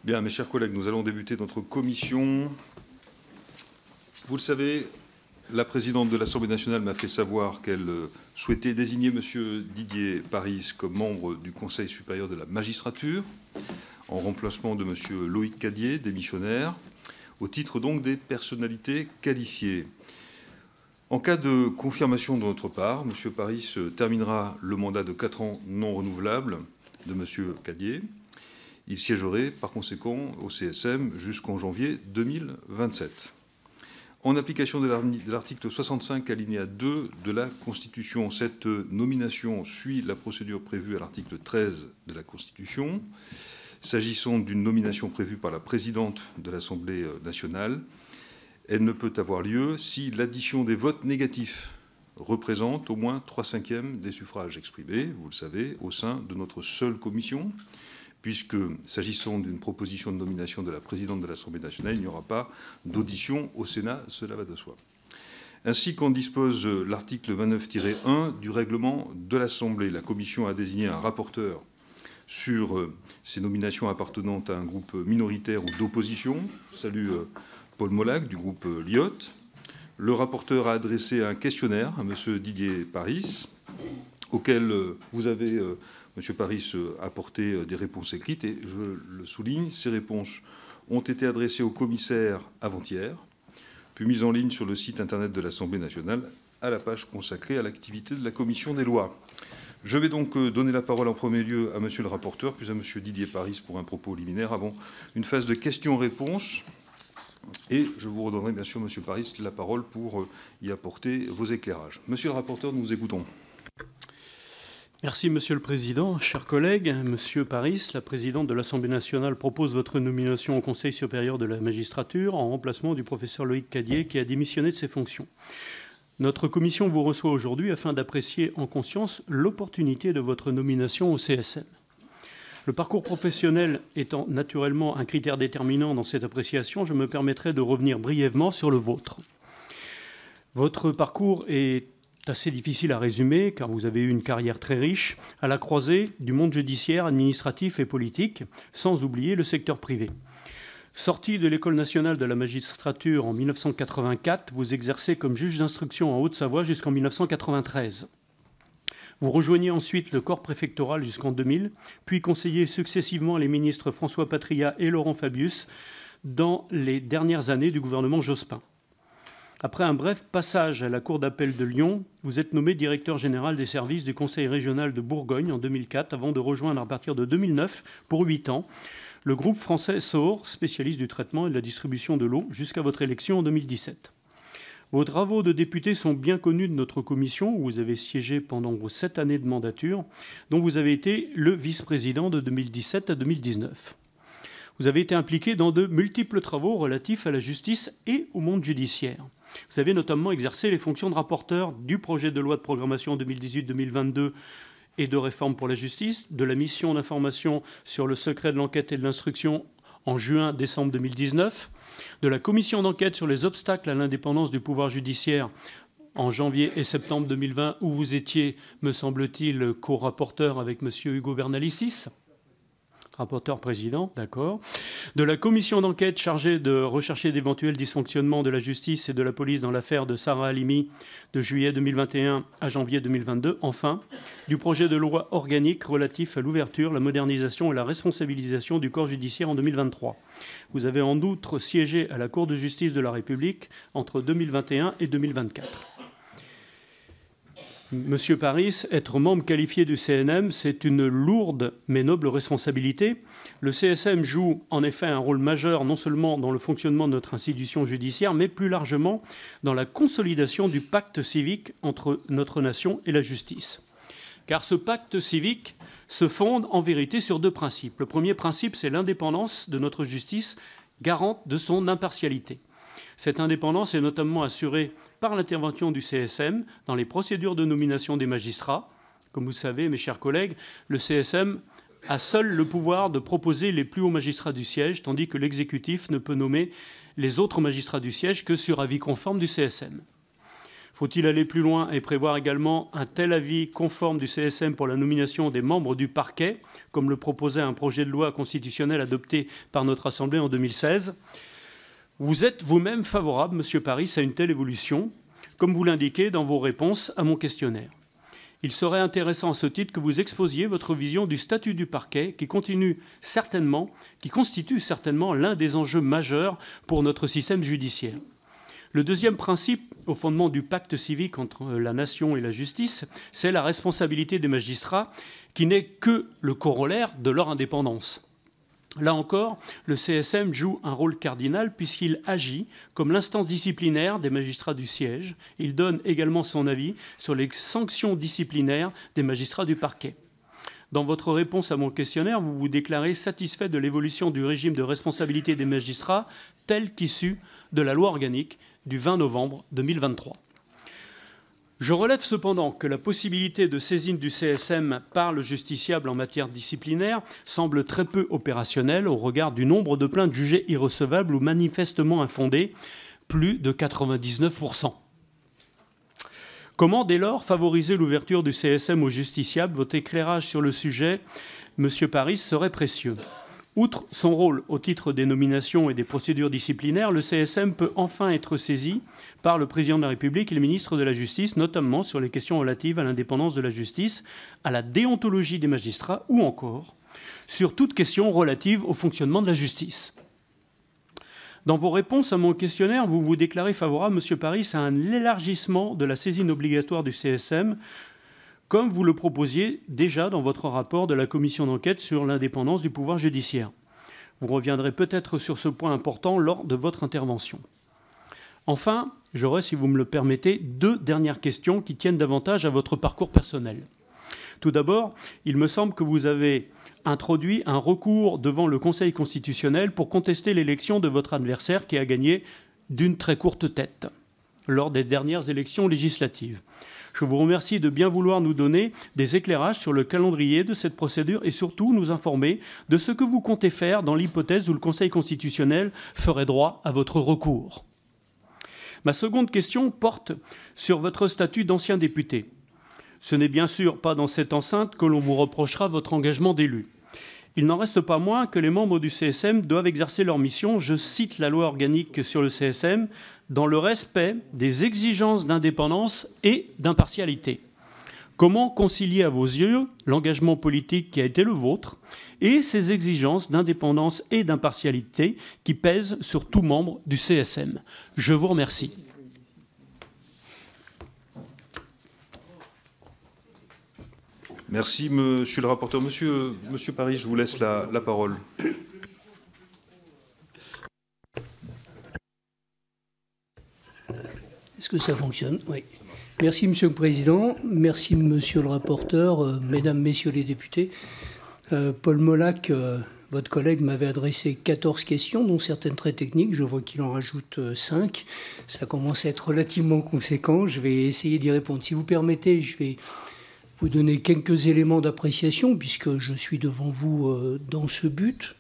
Bien, mes chers collègues, nous allons débuter notre commission. Vous le savez, la présidente de l'Assemblée nationale m'a fait savoir qu'elle souhaitait désigner M. Didier Paris comme membre du Conseil supérieur de la magistrature, en remplacement de M. Loïc Cadiet, démissionnaire, au titre donc des personnalités qualifiées. En cas de confirmation de notre part, M. Paris terminera le mandat de 4 ans non renouvelable de M. Cadiet. Il siégerait par conséquent au CSM jusqu'en janvier 2027. En application de l'article 65 alinéa 2 de la Constitution, cette nomination suit la procédure prévue à l'article 13 de la Constitution. S'agissant d'une nomination prévue par la présidente de l'Assemblée nationale, elle ne peut avoir lieu si l'addition des votes négatifs représente au moins 3/5 des suffrages exprimés, vous le savez, au sein de notre seule commission, puisque, s'agissant d'une proposition de nomination de la présidente de l'Assemblée nationale, il n'y aura pas d'audition au Sénat, cela va de soi. Ainsi qu'en dispose l'article 29-1 du règlement de l'Assemblée, la Commission a désigné un rapporteur sur ces nominations appartenant à un groupe minoritaire ou d'opposition. Je salue Paul Molac du groupe Lyot. Le rapporteur a adressé un questionnaire à M. Didier Paris, auquel vous avez... M. Paris a apporté des réponses écrites et, je le souligne, ces réponses ont été adressées au commissaire avant-hier, puis mises en ligne sur le site internet de l'Assemblée nationale à la page consacrée à l'activité de la commission des lois. Je vais donc donner la parole en premier lieu à M. le rapporteur, puis à M. Didier Paris pour un propos liminaire avant une phase de questions-réponses. Et je vous redonnerai bien sûr, M. Paris, la parole pour y apporter vos éclairages. Monsieur le rapporteur, nous vous écoutons. Merci, Monsieur le Président. Chers collègues, Monsieur Paris, la présidente de l'Assemblée nationale propose votre nomination au Conseil supérieur de la magistrature en remplacement du professeur Loïc Cadiet qui a démissionné de ses fonctions. Notre commission vous reçoit aujourd'hui afin d'apprécier en conscience l'opportunité de votre nomination au CSM. Le parcours professionnel étant naturellement un critère déterminant dans cette appréciation, je me permettrai de revenir brièvement sur le vôtre. Votre parcours est assez difficile à résumer, car vous avez eu une carrière très riche, à la croisée du monde judiciaire, administratif et politique, sans oublier le secteur privé. Sorti de l'École nationale de la magistrature en 1984, vous exercez comme juge d'instruction en Haute-Savoie jusqu'en 1993. Vous rejoignez ensuite le corps préfectoral jusqu'en 2000, puis conseillez successivement les ministres François Patriat et Laurent Fabius dans les dernières années du gouvernement Jospin. Après un bref passage à la Cour d'appel de Lyon, vous êtes nommé directeur général des services du Conseil régional de Bourgogne en 2004, avant de rejoindre à partir de 2009, pour 8 ans, le groupe français SOR, spécialiste du traitement et de la distribution de l'eau, jusqu'à votre élection en 2017. Vos travaux de député sont bien connus de notre commission, où vous avez siégé pendant vos 7 années de mandature, dont vous avez été le vice-président de 2017 à 2019. Vous avez été impliqué dans de multiples travaux relatifs à la justice et au monde judiciaire. Vous avez notamment exercé les fonctions de rapporteur du projet de loi de programmation 2018-2022 et de réforme pour la justice, de la mission d'information sur le secret de l'enquête et de l'instruction en juin-décembre 2019, de la commission d'enquête sur les obstacles à l'indépendance du pouvoir judiciaire en janvier et septembre 2020, où vous étiez, me semble-t-il, co-rapporteur avec M. Hugo Bernalicis, rapporteur président, d'accord, de la commission d'enquête chargée de rechercher d'éventuels dysfonctionnements de la justice et de la police dans l'affaire de Sarah Halimi de juillet 2021 à janvier 2022, enfin, du projet de loi organique relatif à l'ouverture, la modernisation et la responsabilisation du corps judiciaire en 2023. Vous avez en outre siégé à la Cour de justice de la République entre 2021 et 2024. Monsieur Paris, être membre qualifié du CNM, c'est une lourde mais noble responsabilité. Le CSM joue en effet un rôle majeur non seulement dans le fonctionnement de notre institution judiciaire, mais plus largement dans la consolidation du pacte civique entre notre nation et la justice. Car ce pacte civique se fonde en vérité sur 2 principes. Le premier principe, c'est l'indépendance de notre justice, garante de son impartialité. Cette indépendance est notamment assurée par l'intervention du CSM dans les procédures de nomination des magistrats. Comme vous savez, mes chers collègues, le CSM a seul le pouvoir de proposer les plus hauts magistrats du siège, tandis que l'exécutif ne peut nommer les autres magistrats du siège que sur avis conforme du CSM. Il Faut-il aller plus loin et prévoir également un tel avis conforme du CSM pour la nomination des membres du parquet, comme le proposait un projet de loi constitutionnelle adopté par notre Assemblée en 2016 ? Vous êtes vous-même favorable, Monsieur Paris, à une telle évolution, comme vous l'indiquez dans vos réponses à mon questionnaire. Il serait intéressant à ce titre que vous exposiez votre vision du statut du parquet qui constitue certainement l'un des enjeux majeurs pour notre système judiciaire. Le deuxième principe, au fondement du pacte civique entre la nation et la justice, c'est la responsabilité des magistrats, qui n'est que le corollaire de leur indépendance. Là encore, le CSM joue un rôle cardinal puisqu'il agit comme l'instance disciplinaire des magistrats du siège. Il donne également son avis sur les sanctions disciplinaires des magistrats du parquet. Dans votre réponse à mon questionnaire, vous vous déclarez satisfait de l'évolution du régime de responsabilité des magistrats tel qu'issu de la loi organique du 20 novembre 2023. Je relève cependant que la possibilité de saisine du CSM par le justiciable en matière disciplinaire semble très peu opérationnelle au regard du nombre de plaintes jugées irrecevables ou manifestement infondées, plus de 99%. Comment dès lors favoriser l'ouverture du CSM aux justiciables ? Votre éclairage sur le sujet, Monsieur Paris, serait précieux. Outre son rôle au titre des nominations et des procédures disciplinaires, le CSM peut enfin être saisi par le Président de la République et le ministre de la Justice, notamment sur les questions relatives à l'indépendance de la justice, à la déontologie des magistrats ou encore sur toute question relative au fonctionnement de la justice. Dans vos réponses à mon questionnaire, vous vous déclarez favorable, Monsieur Paris, à un élargissement de la saisine obligatoire du CSM, comme vous le proposiez déjà dans votre rapport de la commission d'enquête sur l'indépendance du pouvoir judiciaire. Vous reviendrez peut-être sur ce point important lors de votre intervention. Enfin, j'aurais, si vous me le permettez, 2 dernières questions qui tiennent davantage à votre parcours personnel. Tout d'abord, il me semble que vous avez introduit un recours devant le Conseil constitutionnel pour contester l'élection de votre adversaire qui a gagné d'une très courte tête lors des dernières élections législatives. Je vous remercie de bien vouloir nous donner des éclairages sur le calendrier de cette procédure et surtout nous informer de ce que vous comptez faire dans l'hypothèse où le Conseil constitutionnel ferait droit à votre recours. Ma seconde question porte sur votre statut d'ancien député. Ce n'est bien sûr pas dans cette enceinte que l'on vous reprochera votre engagement d'élu. Il n'en reste pas moins que les membres du CSM doivent exercer leur mission, je cite la loi organique sur le CSM, dans le respect des exigences d'indépendance et d'impartialité. Comment concilier à vos yeux l'engagement politique qui a été le vôtre et ces exigences d'indépendance et d'impartialité qui pèsent sur tout membre du CSM ? Je vous remercie. Merci, monsieur le rapporteur. Monsieur Paris, je vous laisse la parole. Est-ce que ça fonctionne ? Oui. Merci, Monsieur le Président. Merci, Monsieur le rapporteur, Mesdames, Messieurs les députés. Paul Molac, votre collègue, m'avait adressé 14 questions, dont certaines très techniques. Je vois qu'il en rajoute 5. Ça commence à être relativement conséquent. Je vais essayer d'y répondre. Si vous permettez, je vais vous donner quelques éléments d'appréciation, puisque je suis devant vous dans ce but.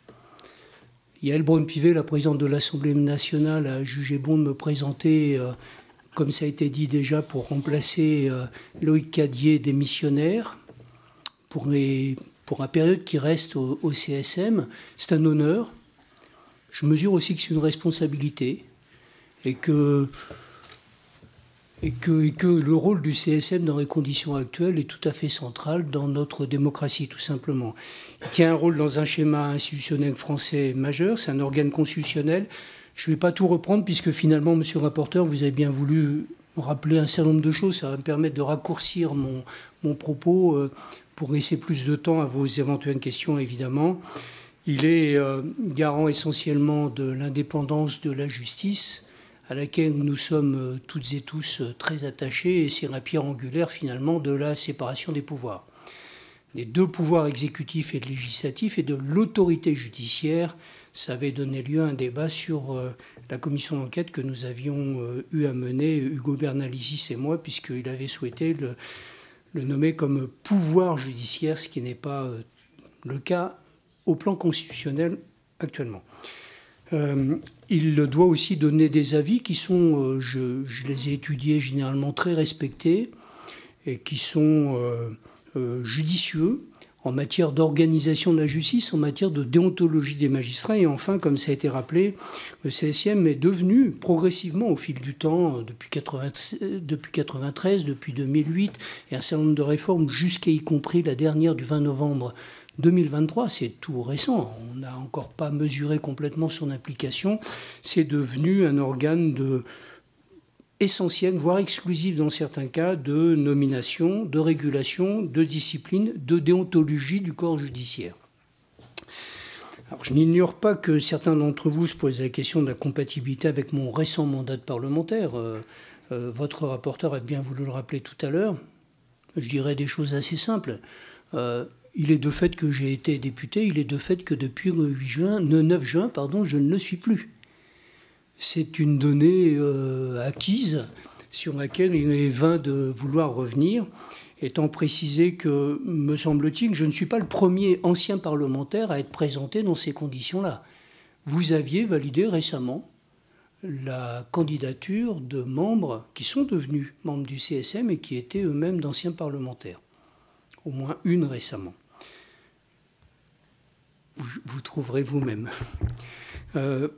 Yaël Braun-Pivet, la présidente de l'Assemblée nationale, a jugé bon de me présenter, comme ça a été dit déjà, pour remplacer Loïc Cadiet, démissionnaire, pour la période qui reste au CSM. C'est un honneur. Je mesure aussi que c'est une responsabilité et que le rôle du CSM dans les conditions actuelles est tout à fait central dans notre démocratie, tout simplement. Il tient un rôle dans un schéma institutionnel français majeur, c'est un organe constitutionnel. Je ne vais pas tout reprendre, puisque finalement, monsieur le rapporteur, vous avez bien voulu rappeler un certain nombre de choses. Ça va me permettre de raccourcir mon propos pour laisser plus de temps à vos éventuelles questions, évidemment. Il est garant essentiellement de l'indépendance de la justice, à laquelle nous sommes toutes et tous très attachés, et c'est la pierre angulaire finalement de la séparation des pouvoirs. Les 2 pouvoirs exécutifs et législatifs et de l'autorité judiciaire, ça avait donné lieu à un débat sur la commission d'enquête que nous avions eu à mener, Hugo Bernalicis et moi, puisqu'il avait souhaité le nommer comme pouvoir judiciaire, ce qui n'est pas le cas au plan constitutionnel actuellement. Il doit aussi donner des avis qui sont, je les ai étudiés, généralement très respectés et qui sont judicieux en matière d'organisation de la justice, en matière de déontologie des magistrats. Et enfin, comme ça a été rappelé, le CSIM est devenu progressivement au fil du temps, depuis 1993, depuis 2008, et un certain nombre de réformes jusqu'à y compris la dernière du 20 novembre 2023, c'est tout récent, on n'a encore pas mesuré complètement son application, c'est devenu un organe essentiel, voire exclusif dans certains cas, de nomination, de régulation, de discipline, de déontologie du corps judiciaire. Alors, je n'ignore pas que certains d'entre vous se posent la question de la compatibilité avec mon récent mandat de parlementaire. Votre rapporteur a bien voulu le rappeler tout à l'heure. Je dirais des choses assez simples. Il est de fait que j'ai été député, il est de fait que depuis le 9 juin, je ne le suis plus. C'est une donnée acquise sur laquelle il est vain de vouloir revenir, étant précisé que, me semble-t-il, je ne suis pas le premier ancien parlementaire à être présenté dans ces conditions-là. Vous aviez validé récemment la candidature de membres qui sont devenus membres du CSM et qui étaient eux-mêmes d'anciens parlementaires. Au moins une récemment. Vous trouverez vous-même.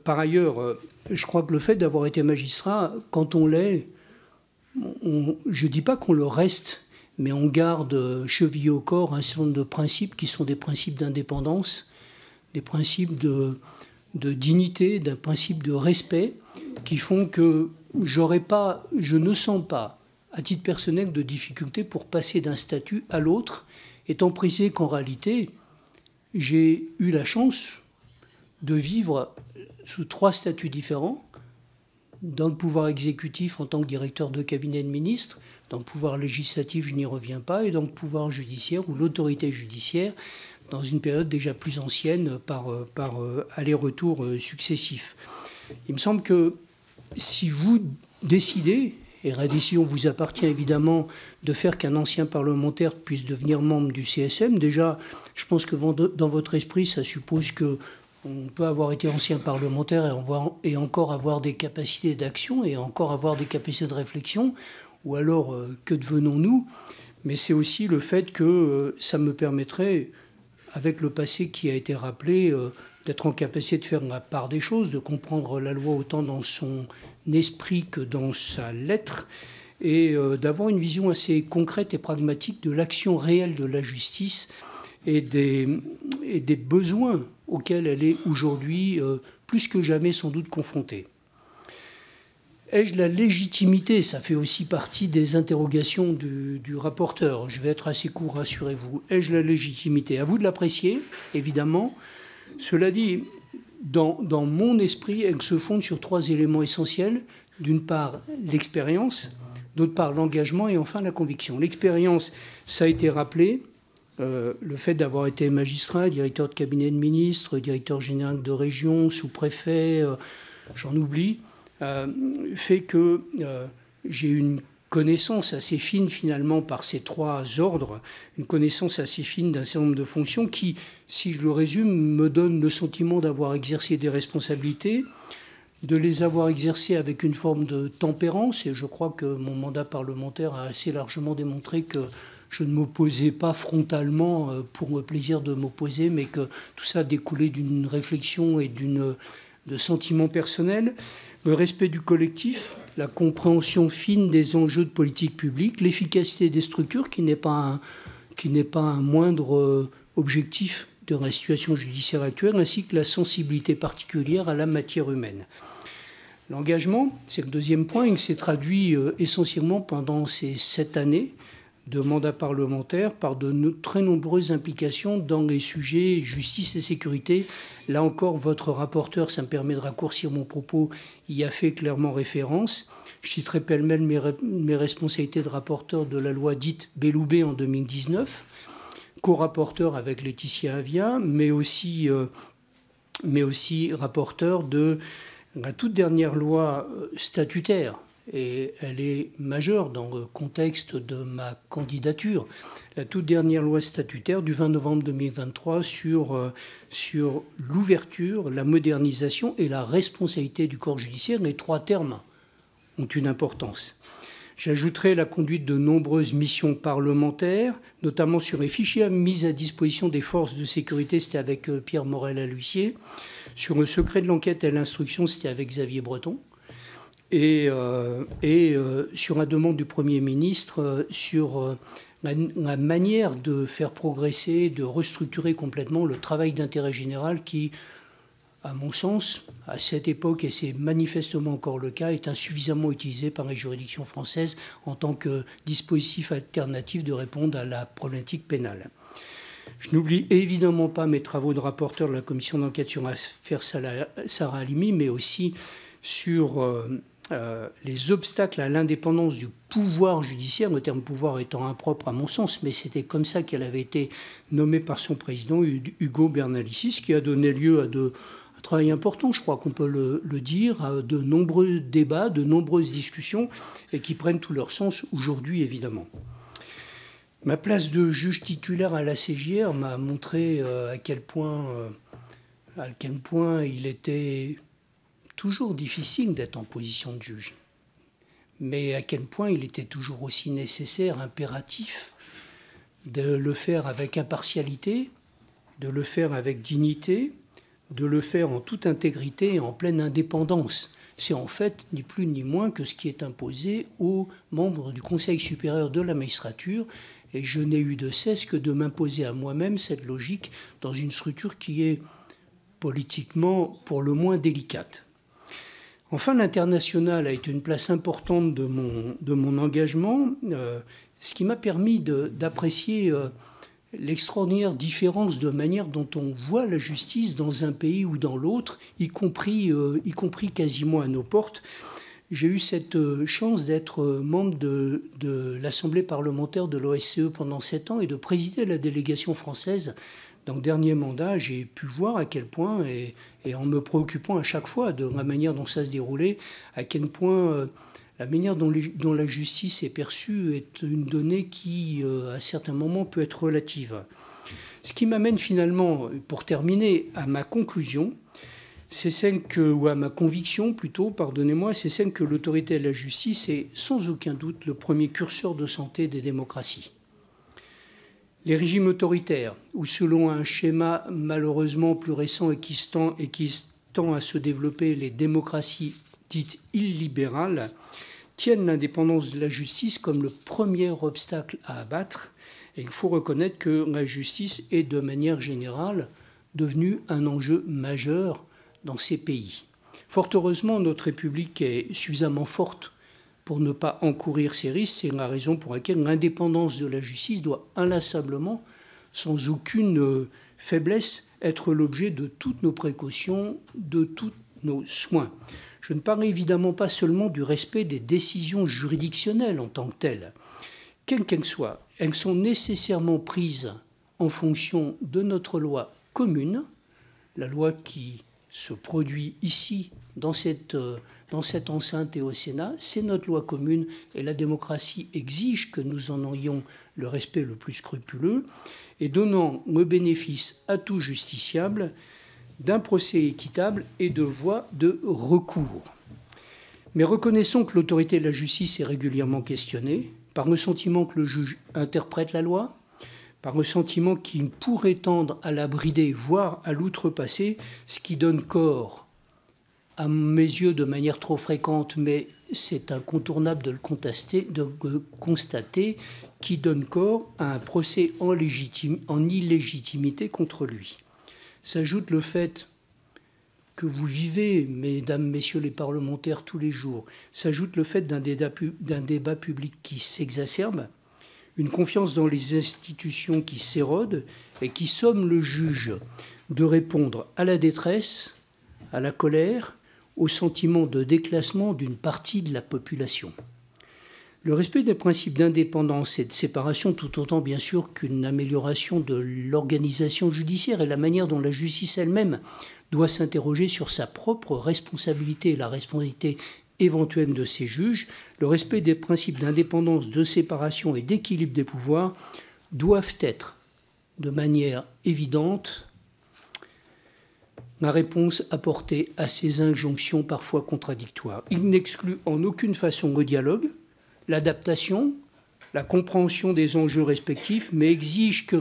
Par ailleurs, je crois que le fait d'avoir été magistrat, quand on l'est, je ne dis pas qu'on le reste, mais on garde chevillé au corps un certain nombre de principes qui sont des principes d'indépendance, des principes de dignité, d'un principe de respect, qui font que je ne sens pas, à titre personnel, de difficulté pour passer d'un statut à l'autre, étant précisé qu'en réalité, j'ai eu la chance de vivre sous 3 statuts différents, dans le pouvoir exécutif en tant que directeur de cabinet de ministre, dans le pouvoir législatif, je n'y reviens pas, et dans le pouvoir judiciaire ou l'autorité judiciaire, dans une période déjà plus ancienne par aller-retour successifs. Il me semble que si vous décidez, et la décision vous appartient évidemment, de faire qu'un ancien parlementaire puisse devenir membre du CSM, déjà, je pense que dans votre esprit, ça suppose que on peut avoir été ancien parlementaire et encore avoir des capacités d'action et encore avoir des capacités de réflexion, ou alors que devenons-nous? Mais c'est aussi le fait que ça me permettrait, avec le passé qui a été rappelé, d'être en capacité de faire la part des choses, de comprendre la loi autant dans son esprit que dans sa lettre, et d'avoir une vision assez concrète et pragmatique de l'action réelle de la justice et des besoins auxquels elle est aujourd'hui plus que jamais sans doute confrontée. Ai-je la légitimité? Ça fait aussi partie des interrogations du rapporteur. Je vais être assez court, rassurez-vous. Ai-je la légitimité? À vous de l'apprécier, évidemment. Cela dit, dans mon esprit, elle se fonde sur 3 éléments essentiels. D'une part, l'expérience, d'autre part, l'engagement et enfin la conviction. L'expérience, ça a été rappelé. Le fait d'avoir été magistrat, directeur de cabinet de ministre, directeur général de région, sous-préfet, j'en oublie, fait que j'ai une connaissance assez fine finalement par ces 3 ordres, une connaissance assez fine d'un certain nombre de fonctions qui, si je le résume, me donne le sentiment d'avoir exercé des responsabilités, de les avoir exercées avec une forme de tempérance, et je crois que mon mandat parlementaire a assez largement démontré que je ne m'opposais pas frontalement pour le plaisir de m'opposer, mais que tout ça découlait d'une réflexion et de sentiments personnels. Le respect du collectif, la compréhension fine des enjeux de politique publique, l'efficacité des structures, qui n'est pas un moindre objectif de la situation judiciaire actuelle, ainsi que la sensibilité particulière à la matière humaine. L'engagement, c'est le deuxième point, il s'est traduit essentiellement pendant ces 7 années de mandat parlementaire par de très nombreuses implications dans les sujets justice et sécurité. Là encore, votre rapporteur, ça me permet de raccourcir mon propos, y a fait clairement référence. Je citerai pêle-mêle mes responsabilités de rapporteur de la loi dite Belloubet en 2019, co-rapporteur avec Laetitia Avia, mais aussi rapporteur de la toute dernière loi statutaire et elle est majeure dans le contexte de ma candidature. La toute dernière loi statutaire du 20 novembre 2023 sur l'ouverture, la modernisation et la responsabilité du corps judiciaire, les trois termes ont une importance. J'ajouterai la conduite de nombreuses missions parlementaires, notamment sur les fichiers mis à disposition des forces de sécurité, c'était avec Pierre Morel-a-L'Huissier. Sur le secret de l'enquête et l'instruction, c'était avec Xavier Breton. Et sur la demande du Premier ministre, sur la manière de faire progresser, de restructurer complètement le travail d'intérêt général qui, à mon sens, à cette époque, et c'est manifestement encore le cas, est insuffisamment utilisé par les juridictions françaises en tant que dispositif alternatif de répondre à la problématique pénale. Je n'oublie évidemment pas mes travaux de rapporteur de la commission d'enquête sur l'affaire Sarah Halimi, mais aussi sur les obstacles à l'indépendance du pouvoir judiciaire, le terme pouvoir étant impropre à mon sens, mais c'était comme ça qu'elle avait été nommée par son président, Hugo Bernalicis, ce qui a donné lieu à un travail important, je crois qu'on peut le dire, à de nombreux débats, de nombreuses discussions, et qui prennent tout leur sens aujourd'hui, évidemment. Ma place de juge titulaire à la CJR m'a montré à quel point il était toujours difficile d'être en position de juge, mais à quel point il était toujours aussi nécessaire, impératif, de le faire avec impartialité, de le faire avec dignité, de le faire en toute intégrité et en pleine indépendance. C'est en fait ni plus ni moins que ce qui est imposé aux membres du Conseil supérieur de la magistrature, et je n'ai eu de cesse que de m'imposer à moi-même cette logique dans une structure qui est politiquement pour le moins délicate. Enfin, l'international a été une place importante de mon engagement, ce qui m'a permis d'apprécier l'extraordinaire différence de manière dont on voit la justice dans un pays ou dans l'autre, y compris quasiment à nos portes. J'ai eu cette chance d'être membre de l'Assemblée parlementaire de l'OSCE pendant 7 ans et de présider la délégation française. Dans le dernier mandat, j'ai pu voir à quel point, et en me préoccupant à chaque fois de la manière dont ça se déroulait, à quel point la manière dont la justice est perçue est une donnée qui, à certains moments, peut être relative. Ce qui m'amène finalement, pour terminer, à ma conclusion, c'est celle ou à ma conviction plutôt, pardonnez-moi, c'est celle que l'autorité de la justice est sans aucun doute le premier curseur de santé des démocraties. Les régimes autoritaires, ou selon un schéma malheureusement plus récent et qui tend à se développer, les démocraties dites illibérales, tiennent l'indépendance de la justice comme le premier obstacle à abattre. Et il faut reconnaître que la justice est de manière générale devenue un enjeu majeur dans ces pays. Fort heureusement, notre République est suffisamment forte pour ne pas encourir ces risques. C'est la raison pour laquelle l'indépendance de la justice doit inlassablement, sans aucune faiblesse, être l'objet de toutes nos précautions, de tous nos soins. Je ne parle évidemment pas seulement du respect des décisions juridictionnelles en tant que telles. Quelles qu'elles soient, elles sont nécessairement prises en fonction de notre loi commune, la loi qui se produit ici, dans cette enceinte et au Sénat, c'est notre loi commune et la démocratie exige que nous en ayons le respect le plus scrupuleux et donnant le bénéfice à tout justiciable d'un procès équitable et de voies de recours. Mais reconnaissons que l'autorité de la justice est régulièrement questionnée par le sentiment que le juge interprète la loi, par le sentiment qu'il pourrait tendre à la brider, voire à l'outrepasser, ce qui donne corps, à mes yeux de manière trop fréquente, mais c'est incontournable de le constater, qui donne corps à un procès en illégitimité contre lui. S'ajoute le fait que vous vivez, mesdames, messieurs les parlementaires, tous les jours, s'ajoute le fait d'un débat public qui s'exacerbe, une confiance dans les institutions qui s'érode et qui somme le juge de répondre à la détresse, à la colère, au sentiment de déclassement d'une partie de la population. Le respect des principes d'indépendance et de séparation, tout autant bien sûr qu'une amélioration de l'organisation judiciaire et la manière dont la justice elle-même doit s'interroger sur sa propre responsabilité et la responsabilité éventuelle de ces juges, le respect des principes d'indépendance, de séparation et d'équilibre des pouvoirs doivent être, de manière évidente, ma réponse apportée à ces injonctions parfois contradictoires. Il n'exclut en aucune façon le dialogue, l'adaptation, la compréhension des enjeux respectifs, mais exige que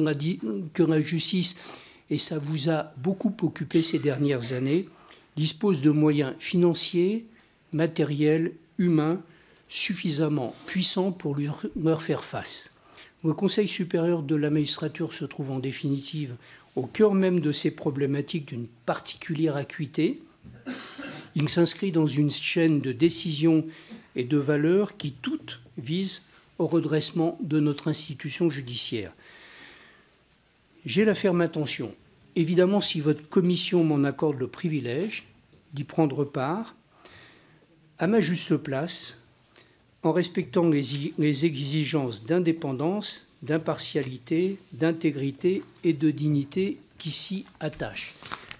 la justice, et ça vous a beaucoup occupé ces dernières années, dispose de moyens financiers, matériels, humains, suffisamment puissants pour leur faire face. Le Conseil supérieur de la magistrature se trouve en définitive au cœur même de ces problématiques d'une particulière acuité. Il s'inscrit dans une chaîne de décisions et de valeurs qui toutes visent au redressement de notre institution judiciaire. J'ai la ferme intention, évidemment si votre commission m'en accorde le privilège, d'y prendre part, à ma juste place, en respectant les exigences d'indépendance, d'impartialité, d'intégrité et de dignité qui s'y attachent.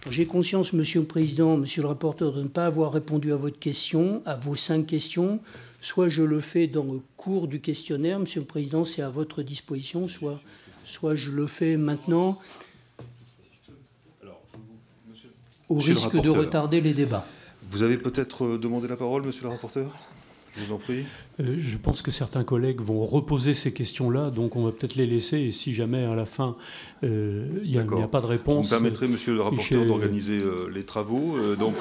J'ai conscience, Monsieur le Président, Monsieur le rapporteur, de ne pas avoir répondu à votre question, à vos 5 questions. Soit je le fais dans le cours du questionnaire, Monsieur le Président, c'est à votre disposition, soit je le fais maintenant, au risque de retarder les débats. Vous avez peut-être demandé la parole, Monsieur le rapporteur ? Je vous en prie. Je pense que certains collègues vont reposer ces questions-là, donc on va peut-être les laisser. Et si jamais à la fin il n'y a pas de réponse, vous me permettrez, Monsieur le rapporteur, d'organiser les travaux. Donc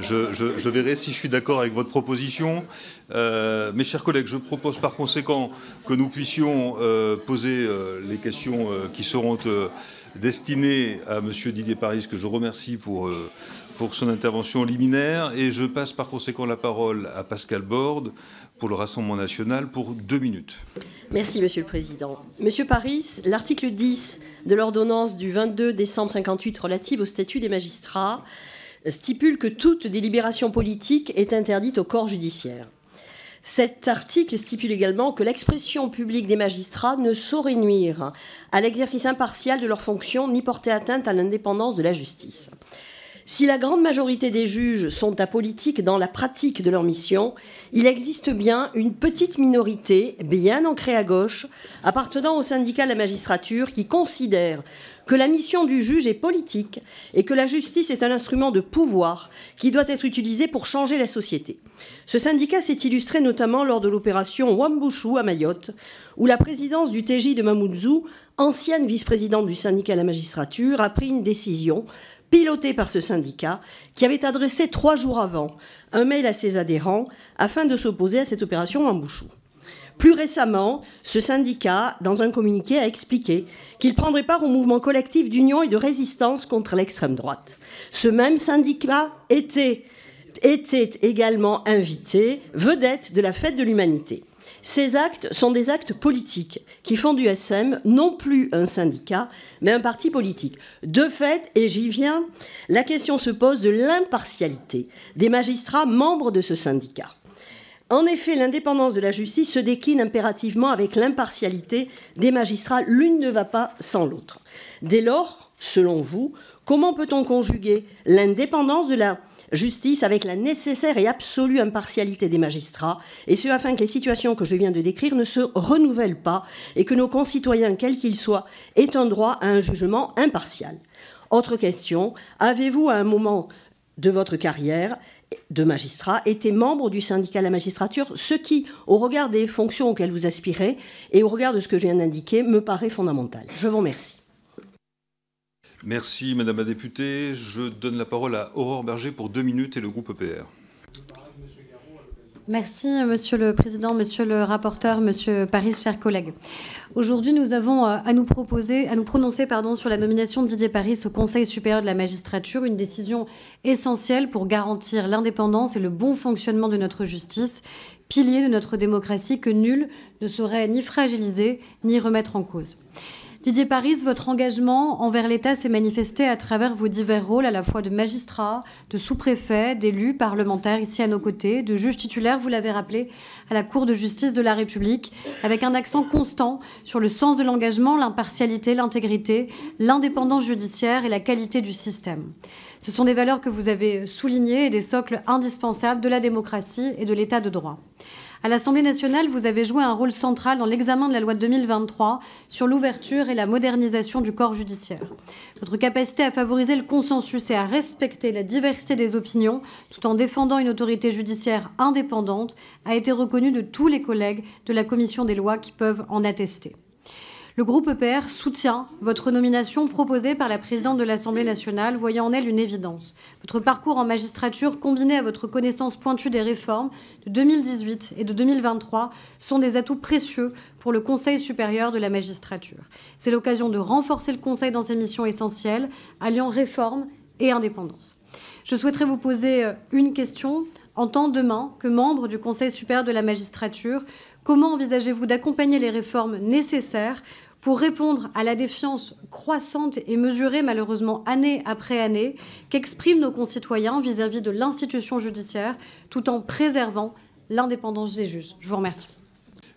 je verrai si je suis d'accord avec votre proposition. Mes chers collègues, je propose par conséquent que nous puissions poser les questions qui seront destinées à Monsieur Didier Paris, que je remercie pour son intervention liminaire, et je passe par conséquent la parole à Pascal Borde pour le Rassemblement national pour 2 minutes. Merci, Monsieur le Président. Monsieur Paris, l'article 10 de l'ordonnance du 22 décembre 1958 relative au statut des magistrats stipule que toute délibération politique est interdite au corps judiciaire. Cet article stipule également que l'expression publique des magistrats ne saurait nuire à l'exercice impartial de leurs fonctions ni porter atteinte à l'indépendance de la justice. Si la grande majorité des juges sont apolitiques dans la pratique de leur mission, il existe bien une petite minorité, bien ancrée à gauche, appartenant au syndicat de la magistrature, qui considère que la mission du juge est politique et que la justice est un instrument de pouvoir qui doit être utilisé pour changer la société. Ce syndicat s'est illustré notamment lors de l'opération Wambushu à Mayotte, où la présidence du TJ de Mamoudzou, ancienne vice-présidente du syndicat de la magistrature, a pris une décision piloté par ce syndicat, qui avait adressé 3 jours avant un mail à ses adhérents afin de s'opposer à cette opération Wambushu. Plus récemment, ce syndicat, dans un communiqué, a expliqué qu'il prendrait part au mouvement collectif d'union et de résistance contre l'extrême droite. Ce même syndicat était également invité, vedette de la fête de l'humanité. Ces actes sont des actes politiques qui font du SM non plus un syndicat, mais un parti politique. De fait, et j'y viens, la question se pose de l'impartialité des magistrats membres de ce syndicat. En effet, l'indépendance de la justice se décline impérativement avec l'impartialité des magistrats. L'une ne va pas sans l'autre. Dès lors, selon vous, comment peut-on conjuguer l'indépendance de la justice avec la nécessaire et absolue impartialité des magistrats, et ce afin que les situations que je viens de décrire ne se renouvellent pas et que nos concitoyens, quels qu'ils soient, aient un droit à un jugement impartial. Autre question, avez-vous à un moment de votre carrière de magistrat été membre du syndicat de la magistrature, ce qui, au regard des fonctions auxquelles vous aspirez et au regard de ce que je viens d'indiquer, me paraît fondamental. Je vous remercie. Merci, Madame la députée. Je donne la parole à Aurore Berger pour 2 minutes et le groupe EPR. Merci, Monsieur le Président, Monsieur le rapporteur, Monsieur Paris, chers collègues. Aujourd'hui, nous avons à nous prononcer sur la nomination de Didier Paris au Conseil supérieur de la magistrature, une décision essentielle pour garantir l'indépendance et le bon fonctionnement de notre justice, pilier de notre démocratie que nul ne saurait ni fragiliser ni remettre en cause. Didier Paris, votre engagement envers l'État s'est manifesté à travers vos divers rôles, à la fois de magistrat, de sous-préfet, d'élu, parlementaire ici à nos côtés, de juge titulaire, vous l'avez rappelé, à la Cour de justice de la République, avec un accent constant sur le sens de l'engagement, l'impartialité, l'intégrité, l'indépendance judiciaire et la qualité du système. Ce sont des valeurs que vous avez soulignées et des socles indispensables de la démocratie et de l'état de droit. À l'Assemblée nationale, vous avez joué un rôle central dans l'examen de la loi de 2023 sur l'ouverture et la modernisation du corps judiciaire. Votre capacité à favoriser le consensus et à respecter la diversité des opinions, tout en défendant une autorité judiciaire indépendante, a été reconnue de tous les collègues de la Commission des lois qui peuvent en attester. Le groupe EPR soutient votre nomination proposée par la présidente de l'Assemblée nationale, voyant en elle une évidence. Votre parcours en magistrature, combiné à votre connaissance pointue des réformes de 2018 et de 2023, sont des atouts précieux pour le Conseil supérieur de la magistrature. C'est l'occasion de renforcer le Conseil dans ses missions essentielles, alliant réforme et indépendance. Je souhaiterais vous poser une question. En tant demain que membre du Conseil supérieur de la magistrature, comment envisagez-vous d'accompagner les réformes nécessaires pour répondre à la défiance croissante et mesurée, malheureusement année après année, qu'expriment nos concitoyens vis-à-vis de l'institution judiciaire, tout en préservant l'indépendance des juges? Je vous remercie.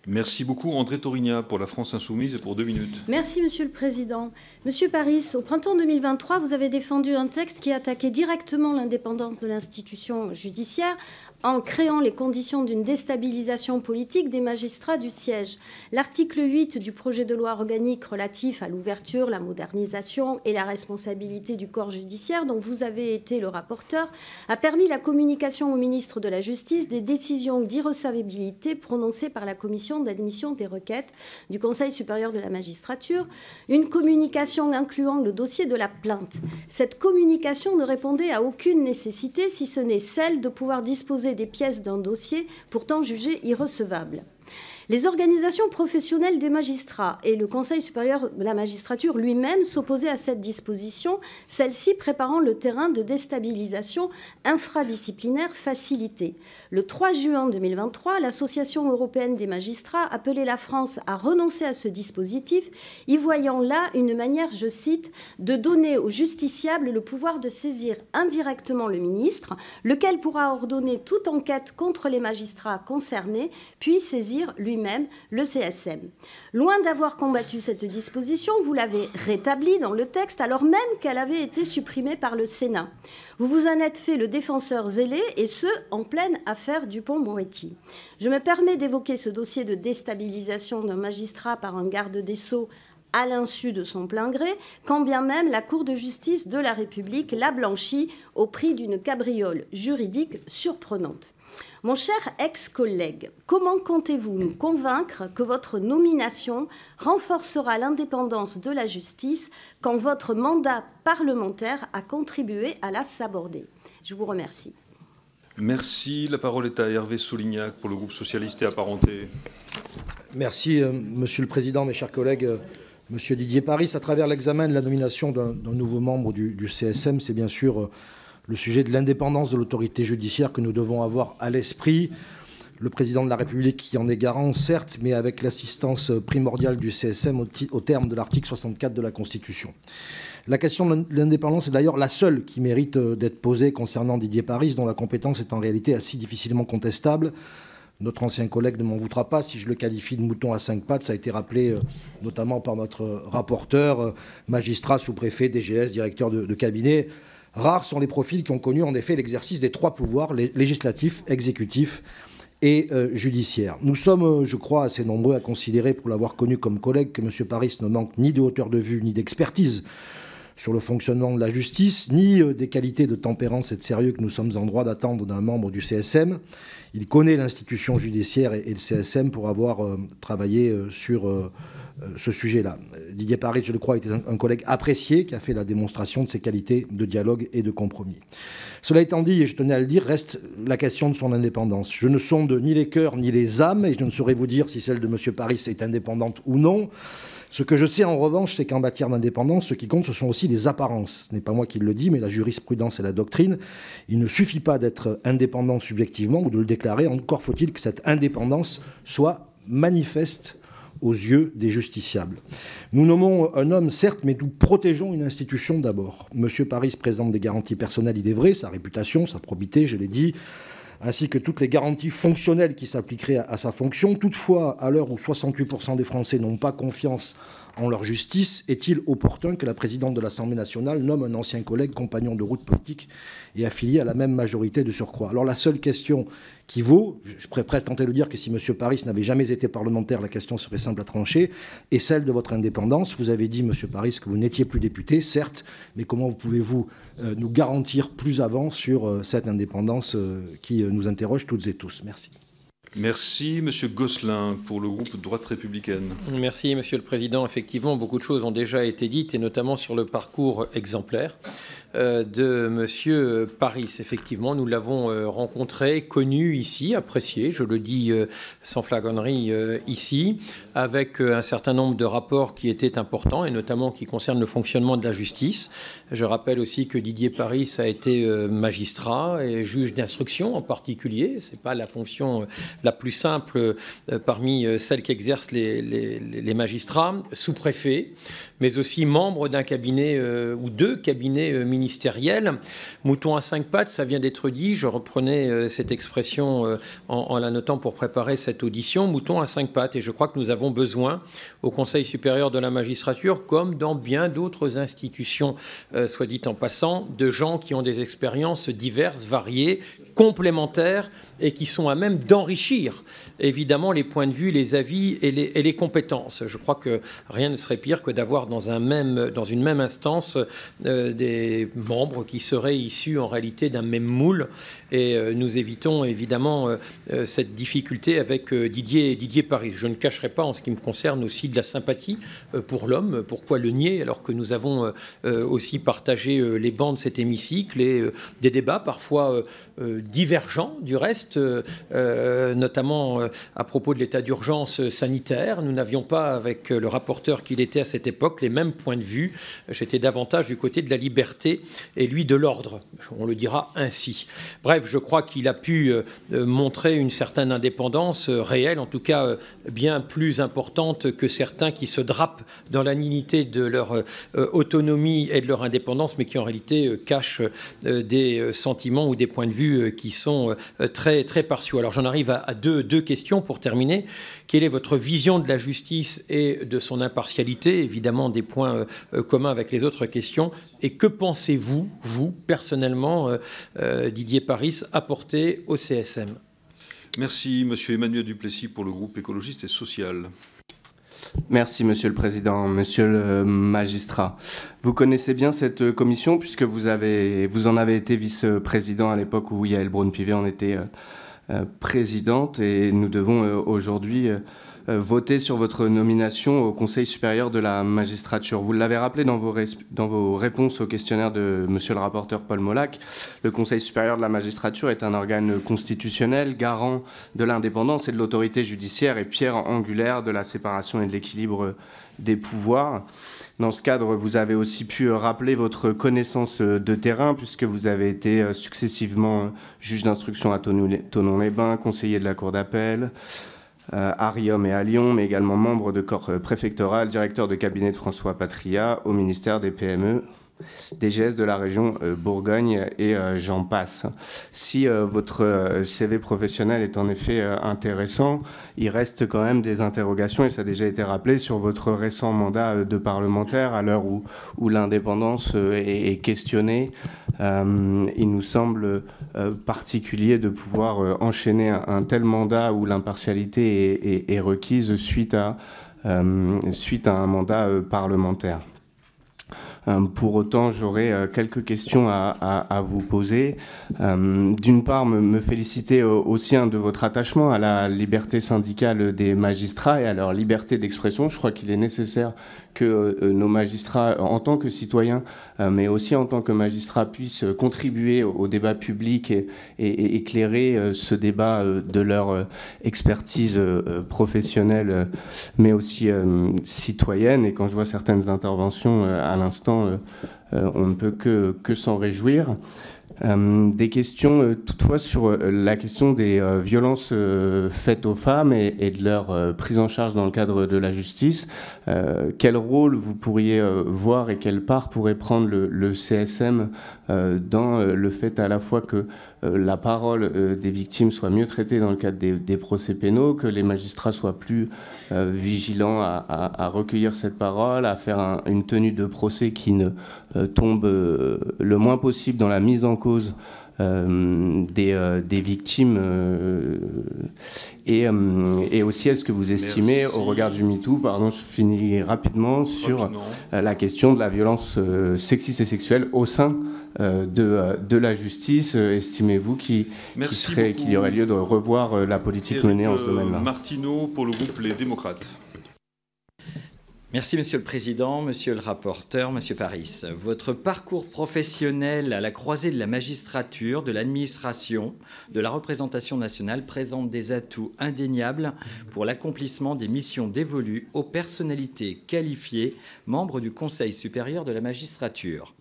Merci beaucoup. André Torigna pour la France Insoumise et pour 2 minutes. Merci, Monsieur le Président. Monsieur Paris, au printemps 2023, vous avez défendu un texte qui attaquait directement l'indépendance de l'institution judiciaire en créant les conditions d'une déstabilisation politique des magistrats du siège. L'article 8 du projet de loi organique relatif à l'ouverture, la modernisation et la responsabilité du corps judiciaire, dont vous avez été le rapporteur, a permis la communication au ministre de la Justice des décisions d'irrecevabilité prononcées par la commission d'admission des requêtes du Conseil supérieur de la magistrature, une communication incluant le dossier de la plainte. Cette communication ne répondait à aucune nécessité, si ce n'est celle de pouvoir disposer des pièces d'un dossier pourtant jugé irrecevable. Les organisations professionnelles des magistrats et le Conseil supérieur de la magistrature lui-même s'opposaient à cette disposition, celle-ci préparant le terrain de déstabilisation infradisciplinaire facilitée. Le 3 juin 2023, l'Association européenne des magistrats appelait la France à renoncer à ce dispositif, y voyant là une manière, je cite, de donner aux justiciables le pouvoir de saisir indirectement le ministre, lequel pourra ordonner toute enquête contre les magistrats concernés, puis saisir lui-même le CSM. Loin d'avoir combattu cette disposition, vous l'avez rétablie dans le texte alors même qu'elle avait été supprimée par le Sénat. Vous vous en êtes fait le défenseur zélé et ce, en pleine affaire Dupond-Moretti. Je me permets d'évoquer ce dossier de déstabilisation d'un magistrat par un garde des Sceaux à l'insu de son plein gré, quand bien même la Cour de justice de la République l'a blanchi au prix d'une cabriole juridique surprenante. Mon cher ex-collègue, comment comptez-vous nous convaincre que votre nomination renforcera l'indépendance de la justice quand votre mandat parlementaire a contribué à la saborder? Je vous remercie. Merci. La parole est à Hervé Soulignac pour le groupe socialiste et apparenté. Merci, Monsieur le Président, mes chers collègues. Monsieur Didier Paris, à travers l'examen de la nomination d'un nouveau membre du CSM, c'est bien sûr le sujet de l'indépendance de l'autorité judiciaire que nous devons avoir à l'esprit. Le président de la République qui en est garant, certes, mais avec l'assistance primordiale du CSM au terme de l'article 64 de la Constitution. La question de l'indépendance est d'ailleurs la seule qui mérite d'être posée concernant Didier Paris, dont la compétence est en réalité assez difficilement contestable. Notre ancien collègue ne m'en voudra pas si je le qualifie de mouton à 5 pattes. Ça a été rappelé notamment par notre rapporteur, magistrat, sous-préfet, DGS, directeur de cabinet. Rares sont les profils qui ont connu en effet l'exercice des 3 pouvoirs, législatif, exécutif et judiciaire. Nous sommes, je crois, assez nombreux à considérer, pour l'avoir connu comme collègue, que M. Paris ne manque ni de hauteur de vue ni d'expertise sur le fonctionnement de la justice, ni des qualités de tempérance et de sérieux que nous sommes en droit d'attendre d'un membre du CSM. Il connaît l'institution judiciaire et le CSM pour avoir travaillé sur ce sujet-là. Didier Paris, je le crois, était un collègue apprécié qui a fait la démonstration de ses qualités de dialogue et de compromis. Cela étant dit, et je tenais à le dire, reste la question de son indépendance. Je ne sonde ni les cœurs ni les âmes et je ne saurais vous dire si celle de M. Paris est indépendante ou non. Ce que je sais en revanche, c'est qu'en matière d'indépendance, ce qui compte, ce sont aussi les apparences. Ce n'est pas moi qui le dis, mais la jurisprudence et la doctrine. Il ne suffit pas d'être indépendant subjectivement ou de le déclarer. Encore faut-il que cette indépendance soit manifeste aux yeux des justiciables. Nous nommons un homme, certes, mais nous protégeons une institution d'abord. Monsieur Paris présente des garanties personnelles, il est vrai, sa réputation, sa probité, je l'ai dit, ainsi que toutes les garanties fonctionnelles qui s'appliqueraient à sa fonction. Toutefois, à l'heure où 68% des Français n'ont pas confiance en leur justice, est-il opportun que la présidente de l'Assemblée nationale nomme un ancien collègue, compagnon de route politique et affilié à la même majorité de surcroît? Alors la seule question qui vaut, je pourrais presque tenter de dire que si M. Paris n'avait jamais été parlementaire, la question serait simple à trancher, est celle de votre indépendance. Vous avez dit, M. Paris, que vous n'étiez plus député, certes, mais comment pouvez-vous nous garantir plus avant sur cette indépendance qui nous interroge toutes et tous? Merci. Merci. M. Gosselin, pour le groupe Droite républicaine. Merci, Monsieur le Président. Effectivement, beaucoup de choses ont déjà été dites, et notamment sur le parcours exemplaire de Monsieur Paris. Effectivement, nous l'avons rencontré, connu ici, apprécié, je le dis sans flagornerie ici, avec un certain nombre de rapports qui étaient importants, et notamment qui concernent le fonctionnement de la justice. Je rappelle aussi que Didier Paris a été magistrat et juge d'instruction en particulier. Ce n'est pas la fonction la plus simple parmi celles qu'exercent les magistrats, sous-préfet, mais aussi membre d'un cabinet ou deux cabinets ministériels. Mouton à cinq pattes, ça vient d'être dit. Je reprenais cette expression en la notant pour préparer cette audition. Mouton à cinq pattes. Et je crois que nous avons besoin, au Conseil supérieur de la magistrature, comme dans bien d'autres institutions, soit dit en passant, de gens qui ont des expériences diverses, variées, complémentaires et qui sont à même d'enrichir évidemment les points de vue, les avis et les compétences. Je crois que rien ne serait pire que d'avoir dans une même instance des membres qui seraient issus en réalité d'un même moule. Et nous évitons évidemment cette difficulté avec Didier Paris. Je ne cacherai pas, en ce qui me concerne, aussi de la sympathie pour l'homme. Pourquoi le nier, alors que nous avons aussi partagé les bancs de cet hémicycle et des débats parfois divergents du reste, notamment à propos de l'état d'urgence sanitaire. Nous n'avions pas, avec le rapporteur qu'il était à cette époque, les mêmes points de vue. J'étais davantage du côté de la liberté et lui de l'ordre. On le dira ainsi. Bref, je crois qu'il a pu montrer une certaine indépendance réelle, en tout cas bien plus importante que certains qui se drapent dans la dignité de leur autonomie et de leur indépendance, mais qui en réalité cachent des sentiments ou des points de vue qui sont très, très partiaux. Alors j'en arrive à deux questions pour terminer. Quelle est votre vision de la justice et de son impartialité? Évidemment, des points communs avec les autres questions. Et que pensez-vous, vous, personnellement, Didier Paris, apporter au CSM? Merci, Monsieur Emmanuel Duplessis, pour le groupe écologiste et social. Merci, Monsieur le Président. Monsieur le magistrat, vous connaissez bien cette commission puisque vous en avez été vice-président à l'époque où Yaël Braun-Pivet en était présidente, et nous devons aujourd'hui voter sur votre nomination au Conseil supérieur de la magistrature. Vous l'avez rappelé dans vos réponses au questionnaire de monsieur le rapporteur Paul Molac, le Conseil supérieur de la magistrature est un organe constitutionnel, garant de l'indépendance et de l'autorité judiciaire et pierre angulaire de la séparation et de l'équilibre des pouvoirs. Dans ce cadre, vous avez aussi pu rappeler votre connaissance de terrain, puisque vous avez été successivement juge d'instruction à Thonon-les-Bains, conseiller de la Cour d'appel, à Riom et à Lyon, mais également membre de corps préfectoral, directeur de cabinet de François Patria au ministère des PME, DGS de la région Bourgogne, et j'en passe. Si votre CV professionnel est en effet intéressant, il reste quand même des interrogations, et ça a déjà été rappelé, sur votre récent mandat de parlementaire, à l'heure où l'indépendance est questionnée. Il nous semble particulier de pouvoir enchaîner un tel mandat où l'impartialité est requise suite à un mandat parlementaire. Pour autant, j'aurais quelques questions à vous poser. D'une part, me féliciter aussi de votre attachement à la liberté syndicale des magistrats et à leur liberté d'expression. Je crois qu'il est nécessaire que nos magistrats, en tant que citoyens, mais aussi en tant que magistrats, puissent contribuer au débat public et éclairer ce débat de leur expertise professionnelle, mais aussi citoyenne. Et quand je vois certaines interventions à l'instant, on ne peut que s'en réjouir. Des questions toutefois sur la question des violences faites aux femmes et de leur prise en charge dans le cadre de la justice. Quel rôle vous pourriez voir et quelle part pourrait prendre le CSM dans le fait à la fois que la parole des victimes soit mieux traitée dans le cadre des procès pénaux, que les magistrats soient plus vigilants à recueillir cette parole, à faire une tenue de procès qui ne tombe le moins possible dans la mise en cause des victimes et aussi est-ce que vous estimez au regard du MeToo, pardon, je finis rapidement sur la question de la violence sexiste et sexuelle au sein de la justice, estimez-vous qu'il y aurait lieu de revoir la politique menée en ce domaine-là? Martineau pour le groupe Les Démocrates. Merci Monsieur le Président, Monsieur le rapporteur, Monsieur Paris. Votre parcours professionnel à la croisée de la magistrature, de l'administration, de la représentation nationale présente des atouts indéniables pour l'accomplissement des missions dévolues aux personnalités qualifiées, membres du Conseil supérieur de la magistrature.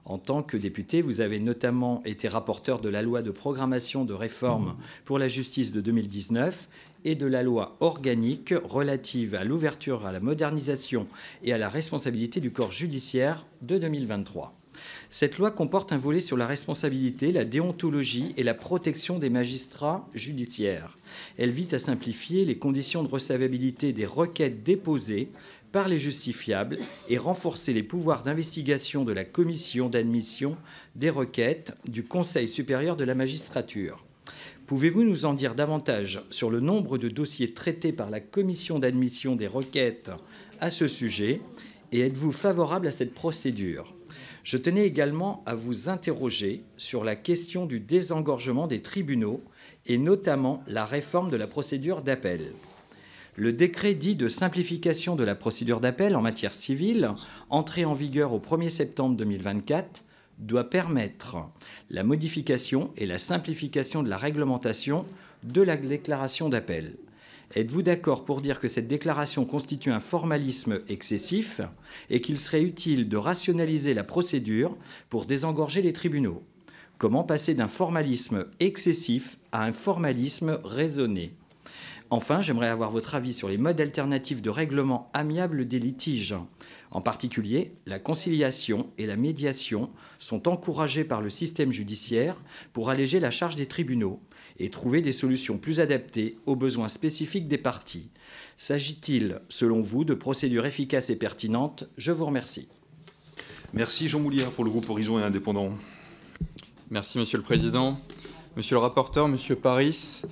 En tant que député, vous avez notamment été rapporteur de la loi de programmation de réforme pour la justice de 2019 et de la loi organique relative à l'ouverture, à la modernisation et à la responsabilité du corps judiciaire de 2023. Cette loi comporte un volet sur la responsabilité, la déontologie et la protection des magistrats judiciaires. Elle vise à simplifier les conditions de recevabilité des requêtes déposées par les justifiables et renforcer les pouvoirs d'investigation de la commission d'admission des requêtes du Conseil supérieur de la magistrature. Pouvez-vous nous en dire davantage sur le nombre de dossiers traités par la commission d'admission des requêtes à ce sujet et êtes-vous favorable à cette procédure? Je tenais également à vous interroger sur la question du désengorgement des tribunaux et notamment la réforme de la procédure d'appel. Le décret dit de simplification de la procédure d'appel en matière civile, entré en vigueur au 1er septembre 2024, doit permettre la modification et la simplification de la réglementation de la déclaration d'appel. Êtes-vous d'accord pour dire que cette déclaration constitue un formalisme excessif et qu'il serait utile de rationaliser la procédure pour désengorger les tribunaux? Comment passer d'un formalisme excessif à un formalisme raisonné? Enfin, j'aimerais avoir votre avis sur les modes alternatifs de règlement amiable des litiges. En particulier, la conciliation et la médiation sont encouragées par le système judiciaire pour alléger la charge des tribunaux et trouver des solutions plus adaptées aux besoins spécifiques des parties. S'agit-il, selon vous, de procédures efficaces et pertinentes? Je vous remercie. Merci Jean Moulière pour le groupe Horizon et Indépendants. Merci Monsieur le Président. Monsieur le rapporteur, Monsieur Paris,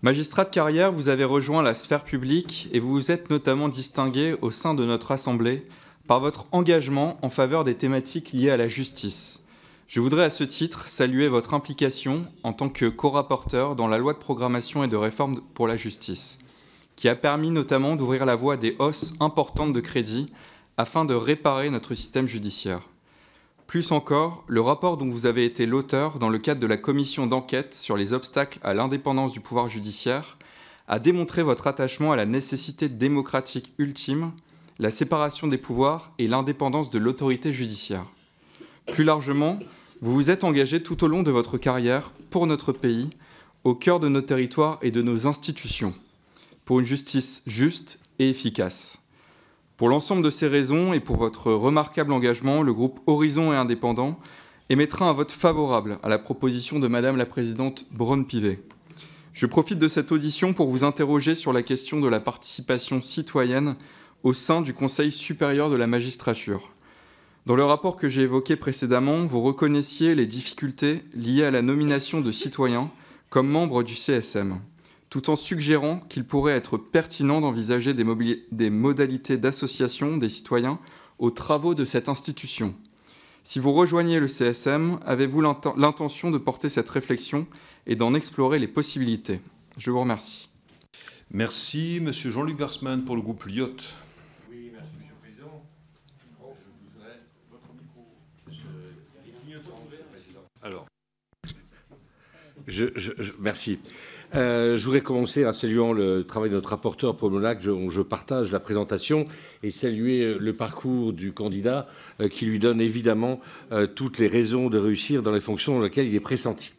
magistrat de carrière, vous avez rejoint la sphère publique et vous vous êtes notamment distingué au sein de notre Assemblée par votre engagement en faveur des thématiques liées à la justice. Je voudrais à ce titre saluer votre implication en tant que co-rapporteur dans la loi de programmation et de réforme pour la justice, qui a permis notamment d'ouvrir la voie à des hausses importantes de crédits afin de réparer notre système judiciaire. Plus encore, le rapport dont vous avez été l'auteur dans le cadre de la commission d'enquête sur les obstacles à l'indépendance du pouvoir judiciaire a démontré votre attachement à la nécessité démocratique ultime, la séparation des pouvoirs et l'indépendance de l'autorité judiciaire. Plus largement, vous vous êtes engagé tout au long de votre carrière pour notre pays, au cœur de nos territoires et de nos institutions, pour une justice juste et efficace. Pour l'ensemble de ces raisons et pour votre remarquable engagement, le groupe Horizon et Indépendants émettra un vote favorable à la proposition de Madame la Présidente Braun-Pivet. Je profite de cette audition pour vous interroger sur la question de la participation citoyenne au sein du Conseil supérieur de la magistrature. Dans le rapport que j'ai évoqué précédemment, vous reconnaissiez les difficultés liées à la nomination de citoyens comme membres du CSM, tout en suggérant qu'il pourrait être pertinent d'envisager des modalités d'association des citoyens aux travaux de cette institution. Si vous rejoignez le CSM, avez-vous l'intention de porter cette réflexion et d'en explorer les possibilités? Je vous remercie. Merci. Monsieur Jean-Luc Warsmann pour le groupe Lyot. Oui, merci, Monsieur le Président. Je voudrais votre micro. Alors. Merci. Je voudrais commencer en saluant le travail de notre rapporteur Paul Molac, dont je partage la présentation, et saluer le parcours du candidat qui lui donne évidemment toutes les raisons de réussir dans les fonctions dans lesquelles il est pressenti.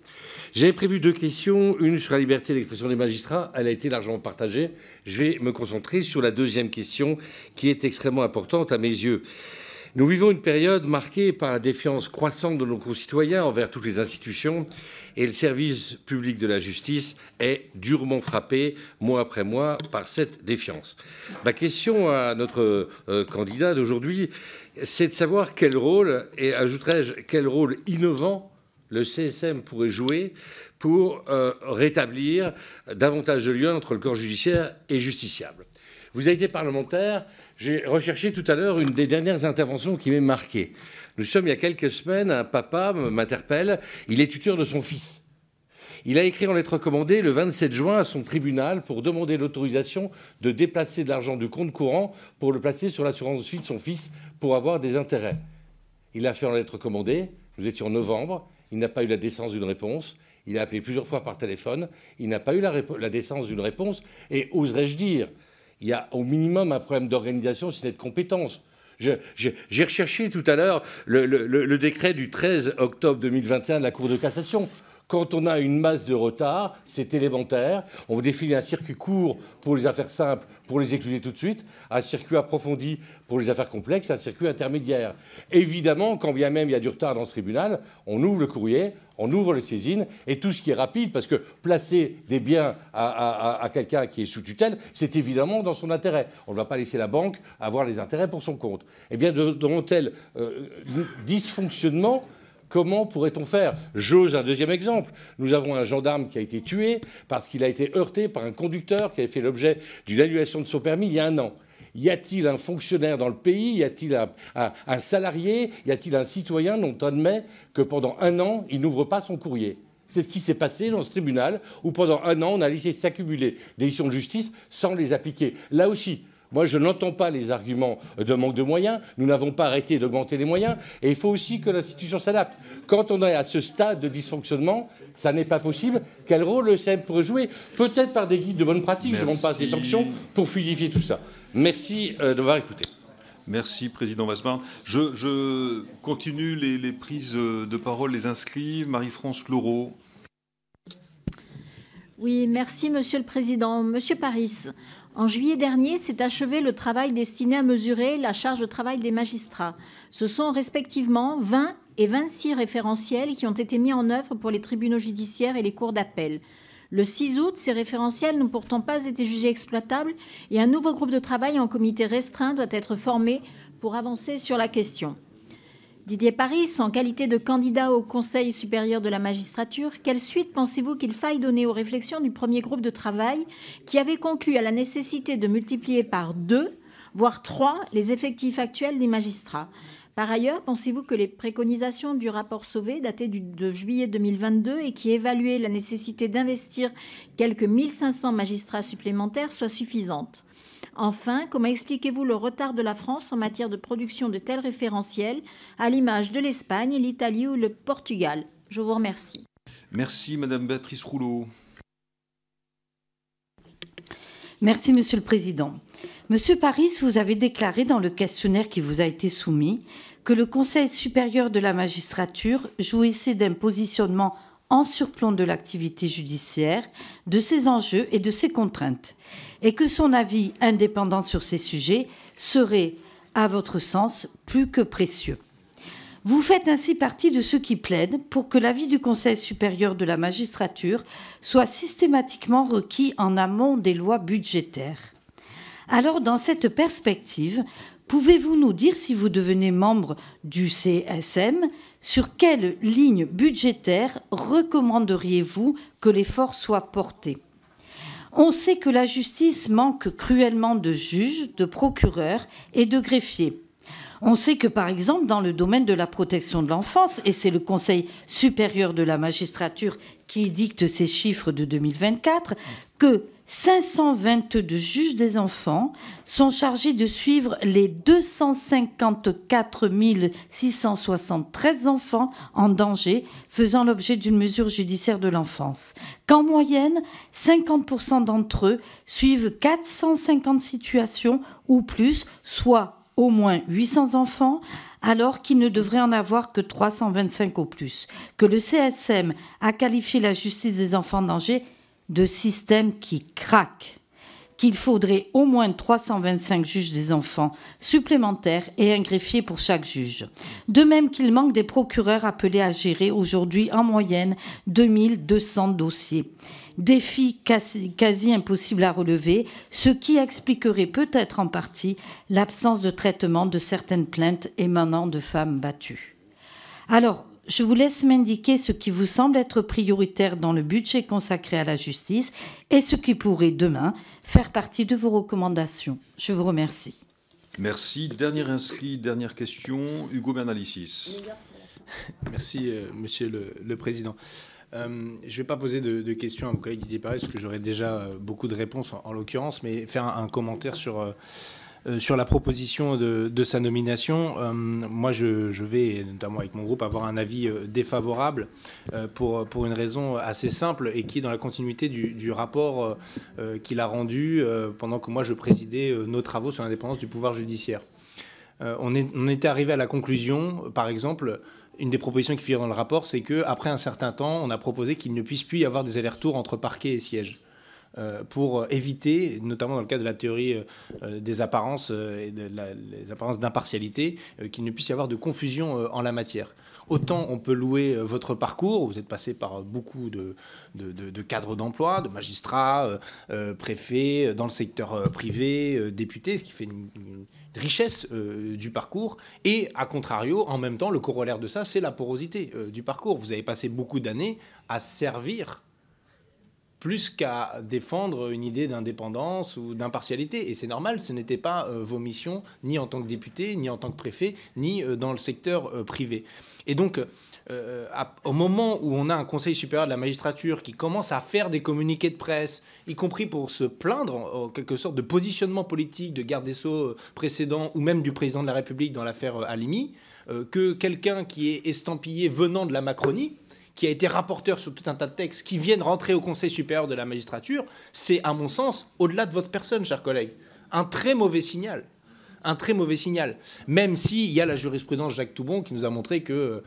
J'avais prévu 2 questions, une sur la liberté d'expression des magistrats, elle a été largement partagée. Je vais me concentrer sur la 2e question qui est extrêmement importante à mes yeux. Nous vivons une période marquée par la défiance croissante de nos concitoyens envers toutes les institutions et le service public de la justice est durement frappé, mois après mois, par cette défiance. Ma question à notre candidat d'aujourd'hui, c'est de savoir quel rôle, et ajouterais-je, quel rôle innovant le CSM pourrait jouer pour rétablir davantage de liens entre le corps judiciaire et justiciable. Vous avez été parlementaire, j'ai recherché tout à l'heure une des dernières interventions qui m'est marquée. Nous sommes il y a quelques semaines, un papa m'interpelle, il est tuteur de son fils. Il a écrit en lettre recommandée le 27 juin à son tribunal pour demander l'autorisation de déplacer de l'argent du compte courant pour le placer sur l'assurance vie de son fils pour avoir des intérêts. Il l'a fait en lettre recommandée, nous étions en novembre, il n'a pas eu la décence d'une réponse, il a appelé plusieurs fois par téléphone, il n'a pas eu la décence d'une réponse, et oserais-je dire, il y a au minimum un problème d'organisation, si ce n'est de compétence. J'ai recherché tout à l'heure le décret du 13 octobre 2021 de la Cour de cassation. Quand on a une masse de retard, c'est élémentaire. On définit un circuit court pour les affaires simples, pour les écluser tout de suite, un circuit approfondi pour les affaires complexes, un circuit intermédiaire. Évidemment, quand bien même il y a du retard dans ce tribunal, on ouvre le courrier, on ouvre les saisines, et tout ce qui est rapide, parce que placer des biens à quelqu'un qui est sous tutelle, c'est évidemment dans son intérêt. On ne va pas laisser la banque avoir les intérêts pour son compte. Eh bien, devant tel dysfonctionnement, comment pourrait-on faire? J'ose un 2e exemple. Nous avons un gendarme qui a été tué parce qu'il a été heurté par un conducteur qui avait fait l'objet d'une annulation de son permis il y a 1 an. Y a-t-il un fonctionnaire dans le pays? Y a-t-il un salarié? Y a-t-il un citoyen dont on admet que pendant 1 an, il n'ouvre pas son courrier? C'est ce qui s'est passé dans ce tribunal où pendant 1 an, on a laissé s'accumuler des décisions de justice sans les appliquer. Là aussi, moi, je n'entends pas les arguments de manque de moyens. Nous n'avons pas arrêté d'augmenter les moyens. Et il faut aussi que l'institution s'adapte. Quand on est à ce stade de dysfonctionnement, ça n'est pas possible. Quel rôle le CM pourrait jouer? Peut-être par des guides de bonne pratique. Merci. Je ne demande pas des sanctions pour fluidifier tout ça. Merci de m'avoir écouté. Merci, Président Wassenaar. Je continue les prises de parole, les inscrits. Marie-France Claureau. Oui, merci, Monsieur le Président. Monsieur Paris, en juillet dernier s'est achevé le travail destiné à mesurer la charge de travail des magistrats. Ce sont respectivement 20 et 26 référentiels qui ont été mis en œuvre pour les tribunaux judiciaires et les cours d'appel. Le 6 août, ces référentiels n'ont pourtant pas été jugés exploitables et un nouveau groupe de travail en comité restreint doit être formé pour avancer sur la question. Didier Paris, en qualité de candidat au Conseil supérieur de la magistrature, quelle suite pensez-vous qu'il faille donner aux réflexions du premier groupe de travail qui avait conclu à la nécessité de multiplier par 2, voire 3, les effectifs actuels des magistrats? Par ailleurs, pensez-vous que les préconisations du rapport Sauvé, daté de juillet 2022 et qui évaluait la nécessité d'investir quelques 1500 magistrats supplémentaires, soient suffisantes? Enfin, comment expliquez-vous le retard de la France en matière de production de tels référentiels, à l'image de l'Espagne, l'Italie ou le Portugal? Je vous remercie. Merci, Madame Béatrice Rouleau. Merci, Monsieur le Président. Monsieur Paris, vous avez déclaré dans le questionnaire qui vous a été soumis que le Conseil supérieur de la magistrature jouissait d'un positionnement en surplomb de l'activité judiciaire, de ses enjeux et de ses contraintes, et que son avis indépendant sur ces sujets serait, à votre sens, plus que précieux. Vous faites ainsi partie de ceux qui plaident pour que l'avis du Conseil supérieur de la magistrature soit systématiquement requis en amont des lois budgétaires. Alors, dans cette perspective, pouvez-vous nous dire, si vous devenez membre du CSM, sur quelle ligne budgétaire recommanderiez-vous que l'effort soit porté? On sait que la justice manque cruellement de juges, de procureurs et de greffiers. On sait que, par exemple, dans le domaine de la protection de l'enfance, et c'est le Conseil supérieur de la magistrature qui dicte ces chiffres de 2024, que 522 juges des enfants sont chargés de suivre les 254 673 enfants en danger faisant l'objet d'une mesure judiciaire de l'enfance. Qu'en moyenne, 50% d'entre eux suivent 450 situations ou plus, soit au moins 800 enfants, alors qu'il ne devrait en avoir que 325 au plus. Que le CSM a qualifié la justice des enfants en danger de système qui craque, qu'il faudrait au moins 325 juges des enfants supplémentaires et un greffier pour chaque juge. De même qu'il manque des procureurs appelés à gérer aujourd'hui en moyenne 2200 dossiers. Défi quasi impossible à relever, ce qui expliquerait peut-être en partie l'absence de traitement de certaines plaintes émanant de femmes battues. Alors, je vous laisse m'indiquer ce qui vous semble être prioritaire dans le budget consacré à la justice et ce qui pourrait demain faire partie de vos recommandations. Je vous remercie. Merci. Dernier inscrit, dernière question, Hugo Bernalicis. Merci, Monsieur le Président. Je ne vais pas poser de questions à mon collègue Didier Paris, parce que j'aurai déjà beaucoup de réponses en l'occurrence, mais faire un commentaire sur la proposition de sa nomination. Moi, je vais, notamment avec mon groupe, avoir un avis défavorable pour une raison assez simple et qui est dans la continuité du rapport qu'il a rendu pendant que moi je présidais nos travaux sur l'indépendance du pouvoir judiciaire. On était arrivé à la conclusion, par exemple, une des propositions qui figure dans le rapport, c'est qu'après un certain temps, on a proposé qu'il ne puisse plus y avoir des allers-retours entre parquet et siège. Pour éviter, notamment dans le cadre de la théorie des apparences et les apparences d'impartialité, qu'il ne puisse y avoir de confusion en la matière. Autant on peut louer votre parcours, vous êtes passé par beaucoup de cadres d'emploi, de magistrats, préfets, dans le secteur privé, députés, ce qui fait une richesse du parcours. Et à contrario, en même temps, le corollaire de ça, c'est la porosité du parcours. Vous avez passé beaucoup d'années à servir plus qu'à défendre une idée d'indépendance ou d'impartialité. Et c'est normal, ce n'était pas vos missions, ni en tant que député, ni en tant que préfet, ni dans le secteur privé. Et donc, au moment où on a un Conseil supérieur de la magistrature qui commence à faire des communiqués de presse, y compris pour se plaindre, en quelque sorte, de positionnement politique de garde des Sceaux précédent, ou même du président de la République dans l'affaire Halimi, que quelqu'un qui est estampillé venant de la Macronie, qui a été rapporteur sur tout un tas de textes, qui viennent rentrer au Conseil supérieur de la magistrature, c'est, à mon sens, au-delà de votre personne, chers collègues, un très mauvais signal. Un très mauvais signal. Même s'il y a la jurisprudence Jacques Toubon qui nous a montré que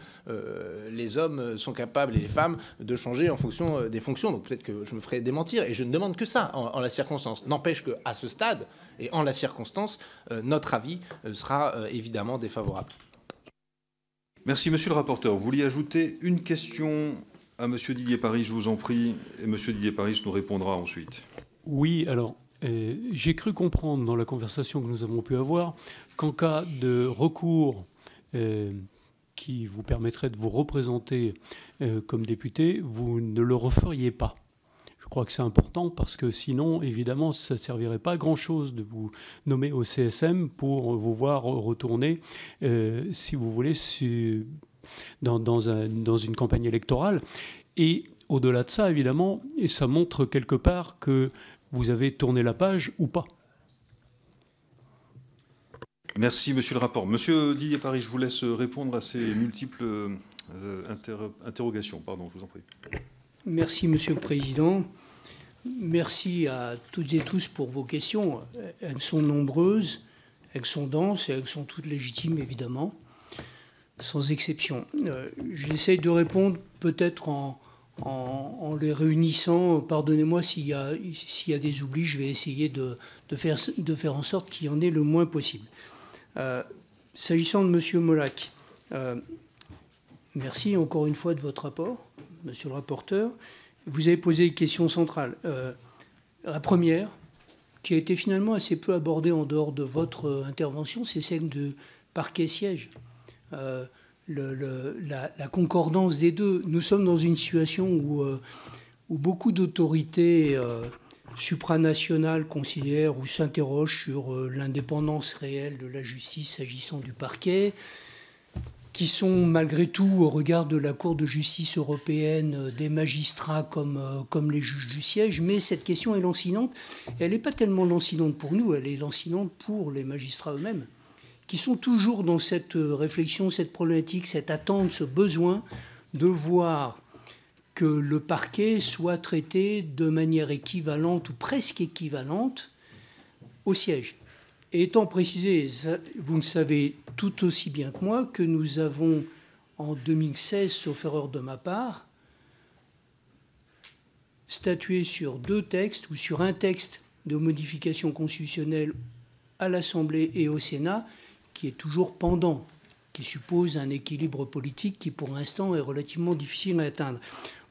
les hommes sont capables, et les femmes, de changer en fonction des fonctions. Donc peut-être que je me ferai démentir, et je ne demande que ça en la circonstance. N'empêche qu'à ce stade, et en la circonstance, notre avis sera évidemment défavorable. Merci, monsieur le rapporteur. Vous vouliez ajouter une question à monsieur Didier Paris, je vous en prie, et monsieur Didier Paris nous répondra ensuite. Oui, alors, j'ai cru comprendre dans la conversation que nous avons pu avoir qu'en cas de recours qui vous permettrait de vous représenter comme député, vous ne le referiez pas. Je crois que c'est important parce que sinon, évidemment, ça ne servirait pas à grand-chose de vous nommer au CSM pour vous voir retourner, si vous voulez, dans une campagne électorale. Et au-delà de ça, évidemment, et ça montre quelque part que vous avez tourné la page ou pas. Merci, monsieur le rapport. Monsieur Didier Paris, je vous laisse répondre à ces multiples interrogations. Pardon, je vous en prie. Merci, monsieur le président. Merci à toutes et tous pour vos questions. Elles sont nombreuses, elles sont denses et elles sont toutes légitimes, évidemment, sans exception. J'essaye de répondre peut-être en les réunissant. Pardonnez-moi s'il y a des oublis, je vais essayer de faire en sorte qu'il y en ait le moins possible. S'agissant de M. Molac, merci encore une fois de votre rapport, monsieur le rapporteur. Vous avez posé une question centrale. La première, qui a été finalement assez peu abordée en dehors de votre intervention, c'est celle de parquet-siège. La concordance des deux. Nous sommes dans une situation où beaucoup d'autorités supranationales considèrent ou s'interrogent sur l'indépendance réelle de la justice s'agissant du parquet. qui sont malgré tout, au regard de la Cour de justice européenne, des magistrats comme les juges du siège. Mais cette question est lancinante. Elle n'est pas tellement lancinante pour nous, elle est lancinante pour les magistrats eux-mêmes, qui sont toujours dans cette réflexion, cette problématique, cette attente, ce besoin de voir que le parquet soit traité de manière équivalente ou presque équivalente au siège. Et étant précisé, vous le savez tout aussi bien que moi, que nous avons en 2016, sauf erreur de ma part, statué sur 2 textes ou sur un texte de modification constitutionnelle à l'Assemblée et au Sénat qui est toujours pendant, qui suppose un équilibre politique qui pour l'instant est relativement difficile à atteindre.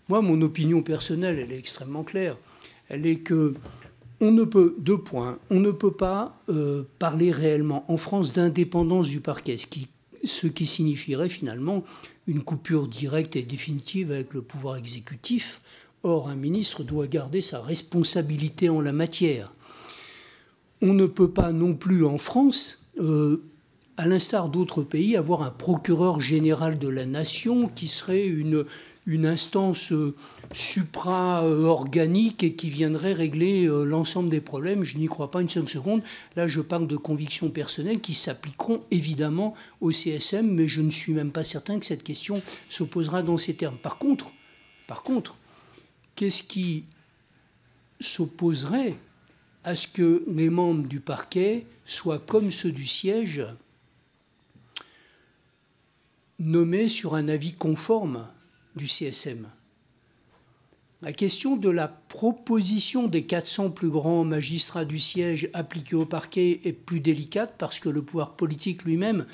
Moi, mon opinion personnelle, elle est extrêmement claire. Elle est que on ne peut, 2 points, on ne peut pas parler réellement en France d'indépendance du parquet, ce qui signifierait finalement une coupure directe et définitive avec le pouvoir exécutif. Or, un ministre doit garder sa responsabilité en la matière. On ne peut pas non plus en France, à l'instar d'autres pays, avoir un procureur général de la nation qui serait une instance supra-organique et qui viendrait régler l'ensemble des problèmes. Je n'y crois pas une seule seconde. Là, je parle de convictions personnelles qui s'appliqueront évidemment au CSM, mais je ne suis même pas certain que cette question se posera dans ces termes. Par contre, qu'est-ce qui s'opposerait à ce que les membres du parquet soient comme ceux du siège, nommés sur un avis conforme du CSM? La question de la proposition des 400 plus grands magistrats du siège appliqués au parquet est plus délicate parce que le pouvoir politique lui-même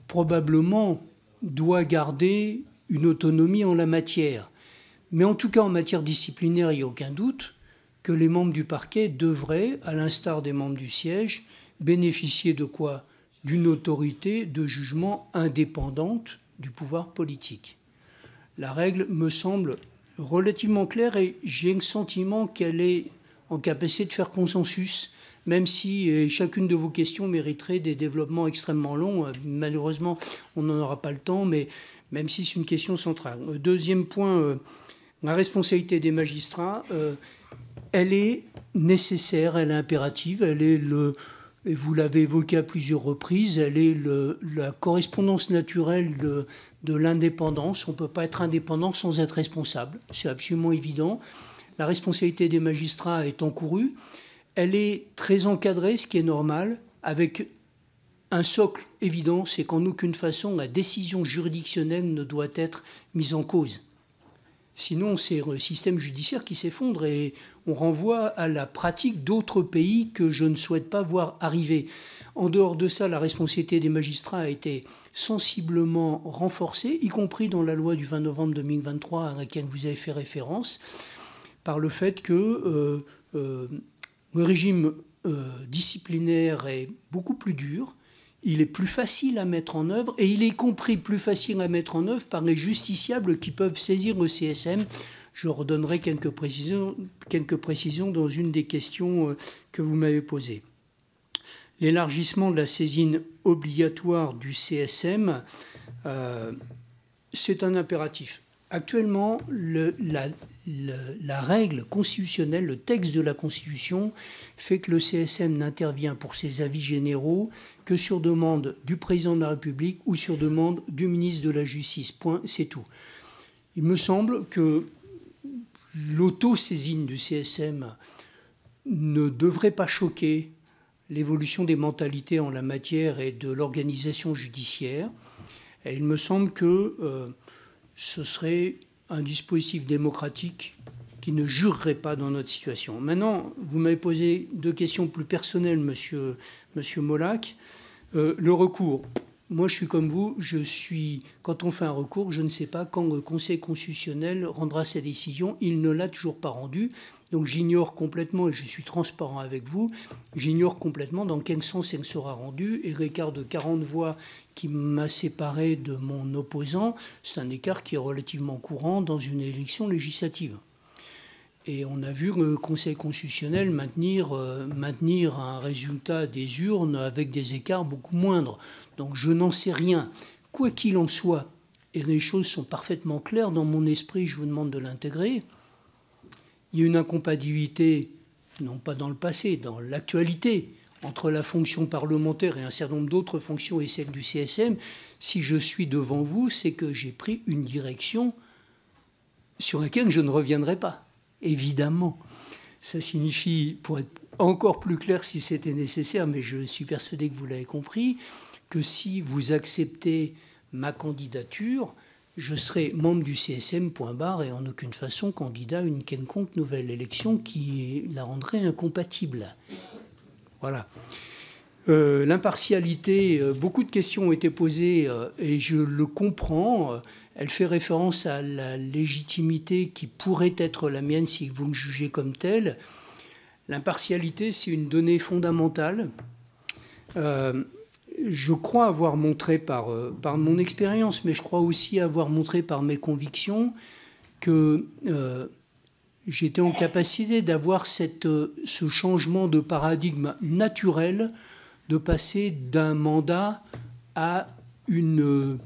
probablement doit garder une autonomie en la matière. Mais en tout cas, en matière disciplinaire, il n'y a aucun doute que les membres du parquet devraient, à l'instar des membres du siège, bénéficier de quoi? D'une autorité de jugement indépendante du pouvoir politique. La règle me semble relativement claire et j'ai le sentiment qu'elle est en capacité de faire consensus, même si chacune de vos questions mériterait des développements extrêmement longs. Malheureusement, on n'en aura pas le temps, mais même si c'est une question centrale. Deuxième point, la responsabilité des magistrats, elle est nécessaire, elle est impérative, elle est et vous l'avez évoqué à plusieurs reprises, elle est la correspondance naturelle de l'indépendance. On ne peut pas être indépendant sans être responsable. C'est absolument évident. La responsabilité des magistrats est encourue. Elle est très encadrée, ce qui est normal, avec un socle évident, c'est qu'en aucune façon la décision juridictionnelle ne doit être mise en cause. Sinon, c'est le système judiciaire qui s'effondre et on renvoie à la pratique d'autres pays que je ne souhaite pas voir arriver. En dehors de ça, la responsabilité des magistrats a été sensiblement renforcée, y compris dans la loi du 20 novembre 2023 à laquelle vous avez fait référence, par le fait que le régime disciplinaire est beaucoup plus dur. Il est plus facile à mettre en œuvre et il est compris plus facile à mettre en œuvre par les justiciables qui peuvent saisir le CSM. Je redonnerai quelques précisions dans une des questions que vous m'avez posées. L'élargissement de la saisine obligatoire du CSM, c'est un impératif. Actuellement, la règle constitutionnelle, le texte de la Constitution, fait que le CSM n'intervient pour ses avis généraux que sur demande du président de la République ou sur demande du ministre de la Justice. Point, c'est tout. Il me semble que l'auto-saisine du CSM ne devrait pas choquer l'évolution des mentalités en la matière et de l'organisation judiciaire. Et il me semble que ce serait un dispositif démocratique qui ne jurerait pas dans notre situation. Maintenant, vous m'avez posé 2 questions plus personnelles, monsieur Molac. Le recours. Moi, je suis comme vous. Quand on fait un recours, je ne sais pas quand le Conseil constitutionnel rendra sa décision. Il ne l'a toujours pas rendue. Donc j'ignore complètement, et je suis transparent avec vous, j'ignore complètement dans quel sens elle sera rendue. Et l'écart de 40 voix qui m'a séparé de mon opposant, c'est un écart qui est relativement courant dans une élection législative. Et on a vu le Conseil constitutionnel maintenir un résultat des urnes avec des écarts beaucoup moindres. Donc je n'en sais rien. quoi qu'il en soit, et les choses sont parfaitement claires dans mon esprit, je vous demande de l'intégrer, il y a une incompatibilité, non pas dans le passé, dans l'actualité, entre la fonction parlementaire et un certain nombre d'autres fonctions et celle du CSM. Si je suis devant vous, c'est que j'ai pris une direction sur laquelle je ne reviendrai pas, évidemment. Ça signifie, pour être encore plus clair si c'était nécessaire, mais je suis persuadé que vous l'avez compris, que si vous acceptez ma candidature, je serai membre du CSM, point barre, et en aucune façon candidat à une quelconque nouvelle élection qui la rendrait incompatible. Voilà. L'impartialité, beaucoup de questions ont été posées et je le comprends. Elle fait référence à la légitimité qui pourrait être la mienne si vous me jugez comme telle. L'impartialité, c'est une donnée fondamentale. Je crois avoir montré par mon expérience, mais je crois aussi avoir montré par mes convictions que j'étais en capacité d'avoir ce changement de paradigme naturel, de passer d'un mandat à une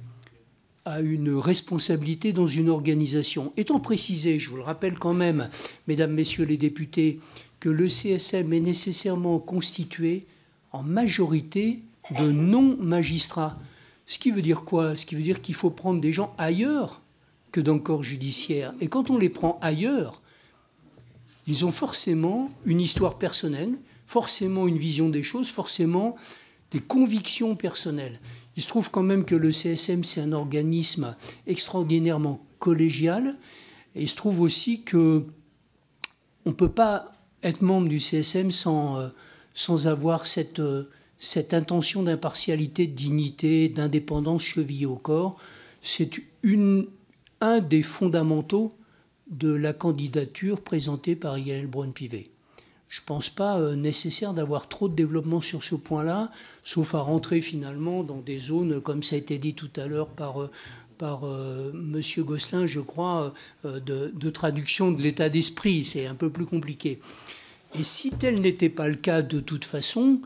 responsabilité dans une organisation. Étant précisé, je vous le rappelle quand même, mesdames, messieurs les députés, que le CSM est nécessairement constitué en majorité de non-magistrats. Ce qui veut dire quoi? Ce qui veut dire qu'il faut prendre des gens ailleurs que dans le corps judiciaire. Et quand on les prend ailleurs, ils ont forcément une histoire personnelle, forcément une vision des choses, forcément des convictions personnelles. Il se trouve quand même que le CSM, c'est un organisme extraordinairement collégial. Et il se trouve aussi qu'on ne peut pas être membre du CSM sans avoir cette intention d'impartialité, de dignité, d'indépendance chevillée au corps. C'est un des fondamentaux de la candidature présentée par Yaël Braun-Pivet. Je ne pense pas nécessaire d'avoir trop de développement sur ce point-là, sauf à rentrer finalement dans des zones, comme ça a été dit tout à l'heure par M. Gosselin, je crois, de traduction de l'état d'esprit. C'est un peu plus compliqué. Et si tel n'était pas le cas de toute façon,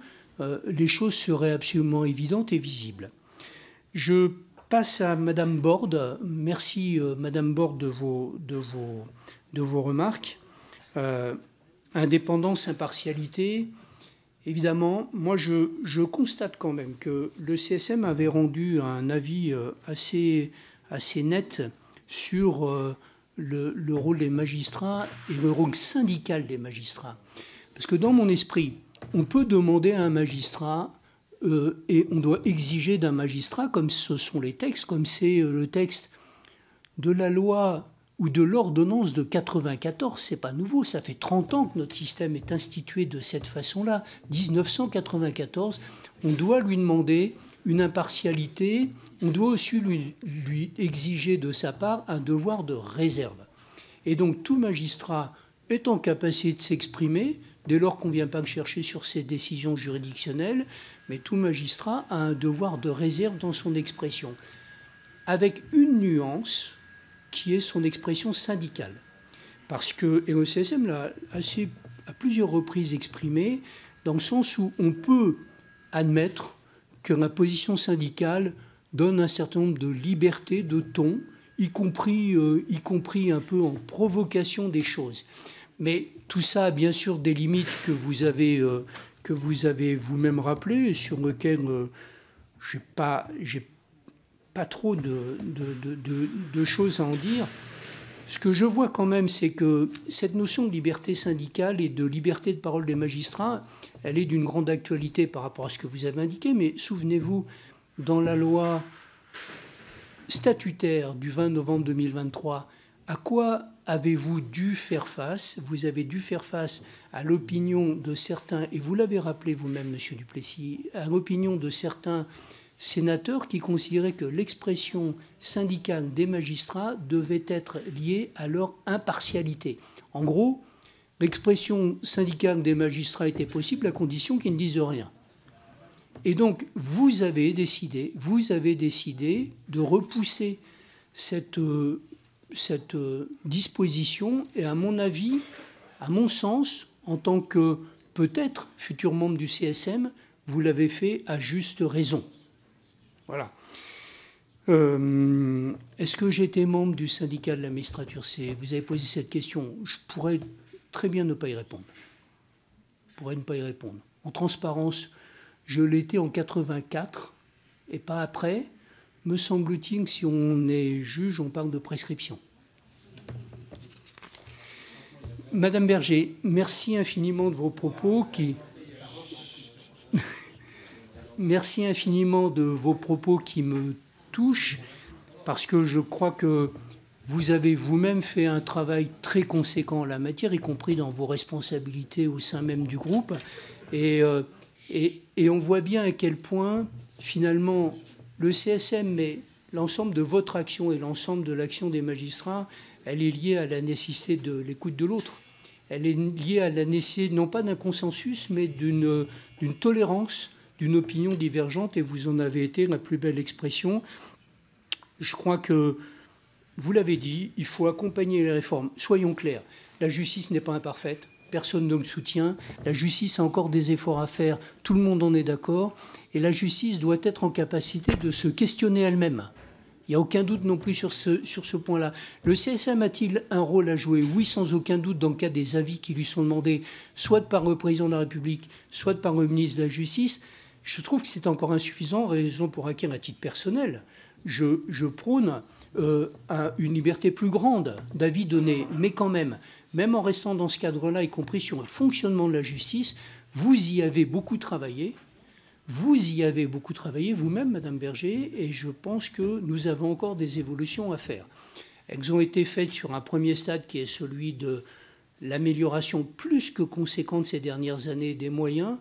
les choses seraient absolument évidentes et visibles. Je passe à Madame Borde. Merci, Madame Borde, de vos remarques. Indépendance, impartialité. Évidemment, moi, je constate quand même que le CSM avait rendu un avis assez net sur le rôle des magistrats et le rôle syndical des magistrats. Parce que dans mon esprit, on peut demander à un magistrat et on doit exiger d'un magistrat, comme ce sont les textes, comme c'est le texte de la loi ou de l'ordonnance de 94, c'est pas nouveau, ça fait 30 ans que notre système est institué de cette façon-là. 1994, on doit lui demander une impartialité, on doit aussi lui exiger de sa part un devoir de réserve. Et donc tout magistrat est en capacité de s'exprimer, dès lors qu'on ne vient pas le chercher sur ses décisions juridictionnelles, mais tout magistrat a un devoir de réserve dans son expression, avec une nuance qui est son expression syndicale. Parce que, et le CSM l'a à plusieurs reprises exprimé, dans le sens où on peut admettre que la position syndicale donne un certain nombre de libertés, de ton, y compris un peu en provocation des choses. Mais tout ça a bien sûr des limites que vous avez vous-même rappelées, et sur lesquelles j'ai pas trop de choses à en dire. Ce que je vois quand même, c'est que cette notion de liberté syndicale et de liberté de parole des magistrats, elle est d'une grande actualité par rapport à ce que vous avez indiqué, mais souvenez-vous, dans la loi statutaire du 20 novembre 2023, à quoi avez-vous dû faire face? Vous avez dû faire face à l'opinion de certains, et vous l'avez rappelé vous-même, Monsieur Duplessis, à l'opinion de certains sénateurs qui considéraient que l'expression syndicale des magistrats devait être liée à leur impartialité. En gros, l'expression syndicale des magistrats était possible à condition qu'ils ne disent rien. Et donc, vous avez décidé de repousser cette disposition, et à mon avis, à mon sens, en tant que peut-être futur membre du CSM, vous l'avez fait à juste raison. Voilà. Est-ce que j'étais membre du syndicat de la magistrature? Vous avez posé cette question. Je pourrais très bien ne pas y répondre. Je pourrais ne pas y répondre. En transparence, je l'étais en 84 et pas après. Me semble-t-il que si on est juge, on parle de prescription. Madame Berger, merci infiniment de vos propos merci infiniment de vos propos qui me touchent, parce que je crois que vous avez vous-même fait un travail très conséquent en la matière, y compris dans vos responsabilités au sein même du groupe. Et on voit bien à quel point, finalement, le CSM, mais l'ensemble de votre action et l'ensemble de l'action des magistrats, elle est liée à la nécessité de l'écoute de l'autre. Elle est liée à la nécessité, non pas d'un consensus, mais d'une tolérance, d'une opinion divergente, et vous en avez été la plus belle expression. Je crois que, vous l'avez dit, il faut accompagner les réformes. Soyons clairs, la justice n'est pas imparfaite, personne ne le soutient, la justice a encore des efforts à faire, tout le monde en est d'accord, et la justice doit être en capacité de se questionner elle-même. Il n'y a aucun doute non plus sur ce point-là. Le CSM a-t-il un rôle à jouer? Oui, sans aucun doute, dans le cas des avis qui lui sont demandés, soit par le président de la République, soit par le ministre de la Justice. Je trouve que c'est encore insuffisant, raison pour laquelle, à titre personnel, je prône une liberté plus grande d'avis donnés. Mais quand même en restant dans ce cadre-là, y compris sur le fonctionnement de la justice, vous y avez beaucoup travaillé. Vous y avez beaucoup travaillé vous-même, Madame Berger, et je pense que nous avons encore des évolutions à faire. Elles ont été faites sur un premier stade qui est celui de l'amélioration plus que conséquente ces dernières années des moyens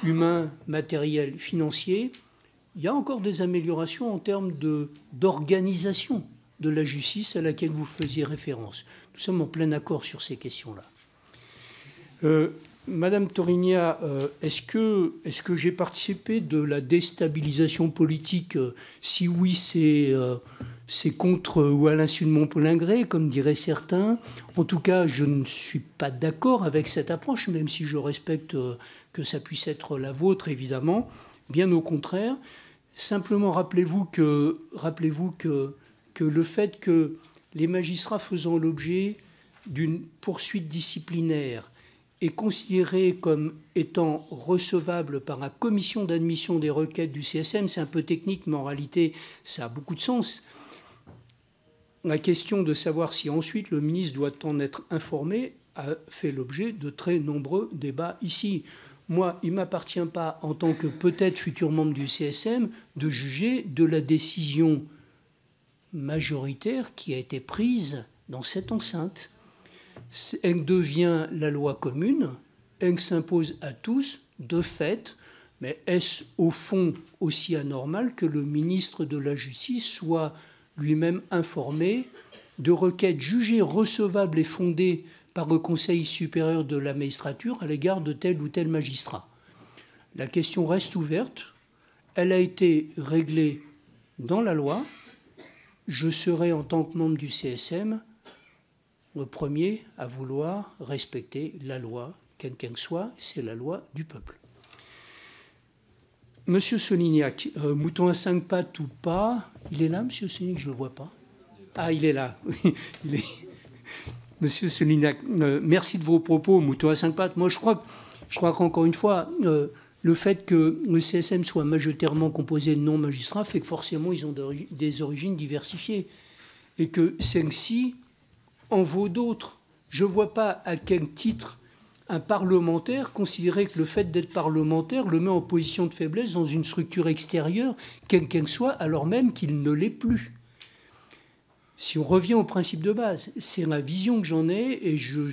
humains, matériels, financiers. Il y a encore des améliorations en termes d'organisation de la justice à laquelle vous faisiez référence. Nous sommes en plein accord sur ces questions-là. Madame Torigna, est-ce que j'ai participé de la déstabilisation politique? Si oui, c'est contre ou à l'insu de mon plein gré, comme diraient certains. En tout cas, je ne suis pas d'accord avec cette approche, même si je respecte que ça puisse être la vôtre, évidemment. Bien au contraire. Simplement, rappelez-vous que le fait que les magistrats faisant l'objet d'une poursuite disciplinaire est considéré comme étant recevable par la commission d'admission des requêtes du CSM, c'est un peu technique, mais en réalité, ça a beaucoup de sens. La question de savoir si ensuite le ministre doit en être informé a fait l'objet de très nombreux débats ici. Moi, il ne m'appartient pas, en tant que peut-être futur membre du CSM, de juger de la décision majoritaire qui a été prise dans cette enceinte. Elle devient la loi commune, elle s'impose à tous, de fait, mais est-ce au fond aussi anormal que le ministre de la Justice soit lui-même informé de requêtes jugées recevables et fondées par le Conseil supérieur de la magistrature à l'égard de tel ou tel magistrat? La question reste ouverte, elle a été réglée dans la loi. Je serai, en tant que membre du CSM, le premier à vouloir respecter la loi, quelle qu'elle soit, c'est la loi du peuple. Monsieur Solignac, mouton à 5 pattes ou pas, il est là, monsieur Solignac, je ne le vois pas. Ah, il est là. Monsieur Solignac, merci de vos propos, mouton à 5 pattes. Moi, je crois qu'encore une fois, le fait que le CSM soit majoritairement composé de non-magistrats fait que forcément, ils ont des origines diversifiées. Et que celle-ci en vaut d'autres. Je ne vois pas à quel titre un parlementaire considérait que le fait d'être parlementaire le met en position de faiblesse dans une structure extérieure, quelle qu'elle soit, alors même qu'il ne l'est plus. Si on revient au principe de base, c'est la vision que j'en ai, et je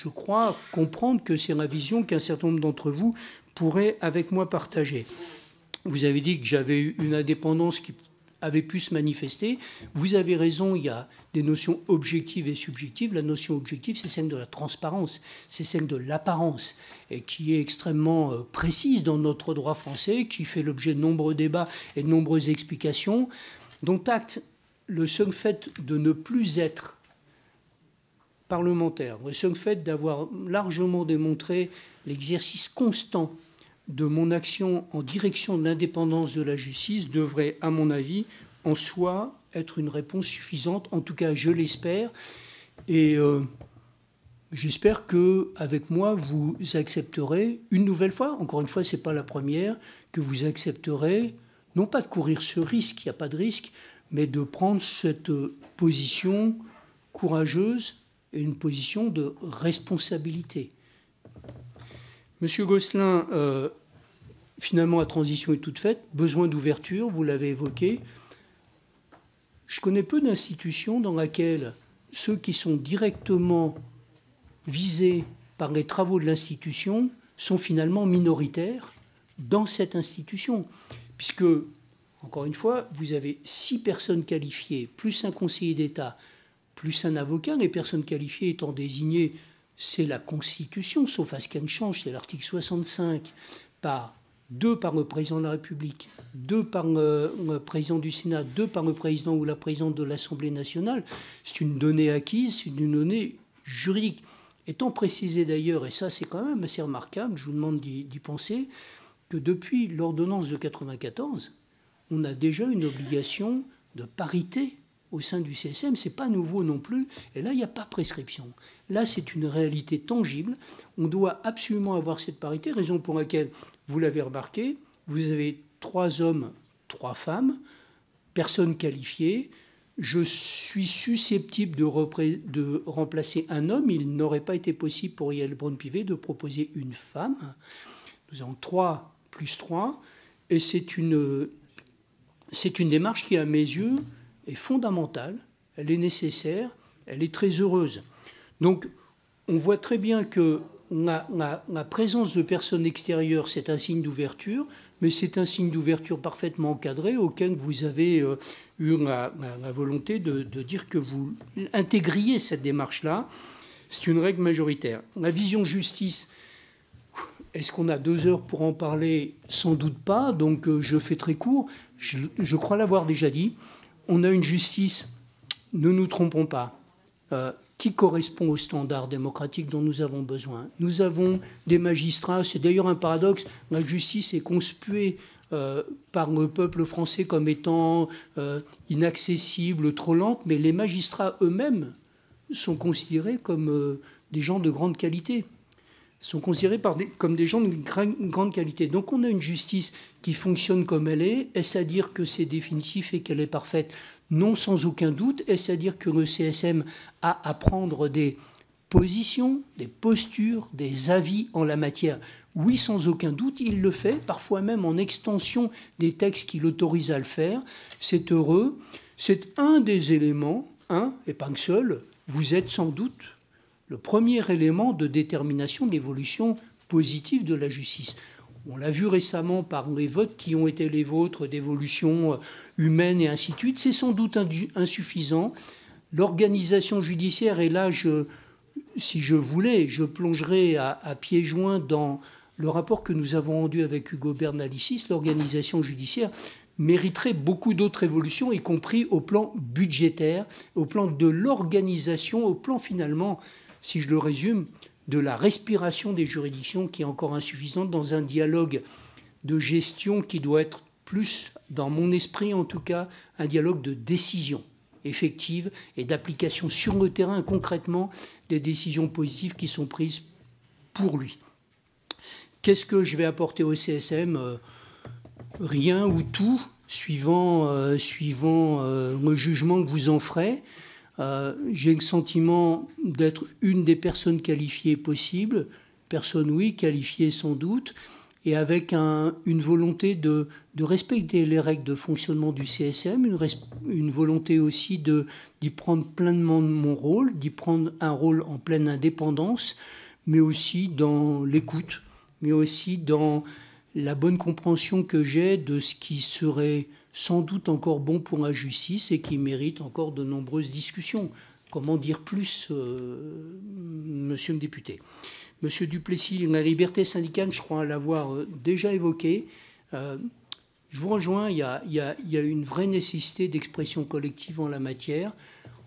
crois comprendre que c'est la vision qu'un certain nombre d'entre vous pourraient avec moi partager. Vous avez dit que j'avais eu une indépendance qui avait pu se manifester. Vous avez raison, il y a des notions objectives et subjectives. La notion objective, c'est celle de la transparence, c'est celle de l'apparence, et qui est extrêmement précise dans notre droit français, qui fait l'objet de nombreux débats et de nombreuses explications, dont acte le seul fait de ne plus être parlementaire, le seul fait d'avoir largement démontré l'exercice constant de mon action en direction de l'indépendance de la justice devrait, à mon avis, en soi être une réponse suffisante. En tout cas, je l'espère. Et j'espère qu'avec moi, vous accepterez une nouvelle fois, encore une fois, ce n'est pas la première, que vous accepterez, non pas de courir ce risque, il n'y a pas de risque, mais de prendre cette position courageuse et une position de responsabilité. Monsieur Gosselin, finalement, la transition est toute faite. Besoin d'ouverture, vous l'avez évoqué. Je connais peu d'institutions dans lesquelles ceux qui sont directement visés par les travaux de l'institution sont finalement minoritaires dans cette institution. Puisque, encore une fois, vous avez 6 personnes qualifiées, plus un conseiller d'État, plus un avocat. Les personnes qualifiées étant désignées, c'est la Constitution, sauf à ce qu'elle change, c'est l'article 65, par 2 par le président de la République, 2 par le président du Sénat, 2 par le président ou la présidente de l'Assemblée nationale. C'est une donnée acquise, c'est une donnée juridique. Étant précisé d'ailleurs, et ça c'est quand même assez remarquable, je vous demande d'y penser, que depuis l'ordonnance de 1994, on a déjà une obligation de parité au sein du CSM. Ce n'est pas nouveau non plus, et là il n'y a pas prescription. Là c'est une réalité tangible, on doit absolument avoir cette parité, raison pour laquelle, vous l'avez remarqué, vous avez 3 hommes, 3 femmes, personnes qualifiées. Je suis susceptible de remplacer un homme. Il n'aurait pas été possible pour Yael Braun-Pivet de proposer une femme. Nous avons 3 plus 3. Et c'est une démarche qui, à mes yeux, est fondamentale. Elle est nécessaire. Elle est très heureuse. Donc, on voit très bien que la présence de personnes extérieures, c'est un signe d'ouverture, mais c'est un signe d'ouverture parfaitement encadré auquel vous avez eu la volonté de dire que vous intégriez cette démarche-là. C'est une règle majoritaire. La vision justice, est-ce qu'on a 2 heures pour en parler? Sans doute pas, donc je fais très court. Je crois l'avoir déjà dit. On a une justice, ne nous trompons pas, qui correspond aux standards démocratiques dont nous avons besoin. Nous avons des magistrats, c'est d'ailleurs un paradoxe, la justice est conspuée par le peuple français comme étant inaccessible, trop lente, mais les magistrats eux-mêmes sont considérés comme des gens de grande qualité, sont considérés comme des gens de grande qualité. Donc on a une justice qui fonctionne comme elle est. Est-ce à dire que c'est définitif et qu'elle est parfaite? Non, sans aucun doute. Est-ce à dire que le CSM a à prendre des positions, des postures, des avis en la matière? Oui, sans aucun doute, il le fait, parfois même en extension des textes qui l'autorisent à le faire. C'est heureux. C'est un des éléments, et pas le seul. Vous êtes sans doute le premier élément de détermination d'évolution positive de la justice. On l'a vu récemment par les votes qui ont été les vôtres d'évolution humaine et ainsi de suite. C'est sans doute insuffisant. L'organisation judiciaire, et là, si je voulais, je plongerais à pieds joints dans le rapport que nous avons rendu avec Hugo Bernalicis. L'organisation judiciaire mériterait beaucoup d'autres évolutions, y compris au plan budgétaire, au plan de l'organisation, au plan finalement, si je le résume, de la respiration des juridictions qui est encore insuffisante dans un dialogue de gestion qui doit être plus, dans mon esprit en tout cas, un dialogue de décision effective et d'application sur le terrain concrètement des décisions positives qui sont prises pour lui. Qu'est-ce que je vais apporter au CSM? Rien ou tout, suivant le jugement que vous en ferez. J'ai le sentiment d'être une des personnes qualifiées possibles, personne oui, qualifiée sans doute, et avec une volonté de respecter les règles de fonctionnement du CSM, une volonté aussi d'y prendre pleinement mon rôle, d'y prendre un rôle en pleine indépendance, mais aussi dans l'écoute, mais aussi dans la bonne compréhension que j'ai de ce qui serait sans doute encore bon pour la justice et qui mérite encore de nombreuses discussions. Comment dire plus, monsieur le député? Monsieur Duplessis, la liberté syndicale, je crois l'avoir déjà évoqué. Je vous rejoins, il y a une vraie nécessité d'expression collective en la matière.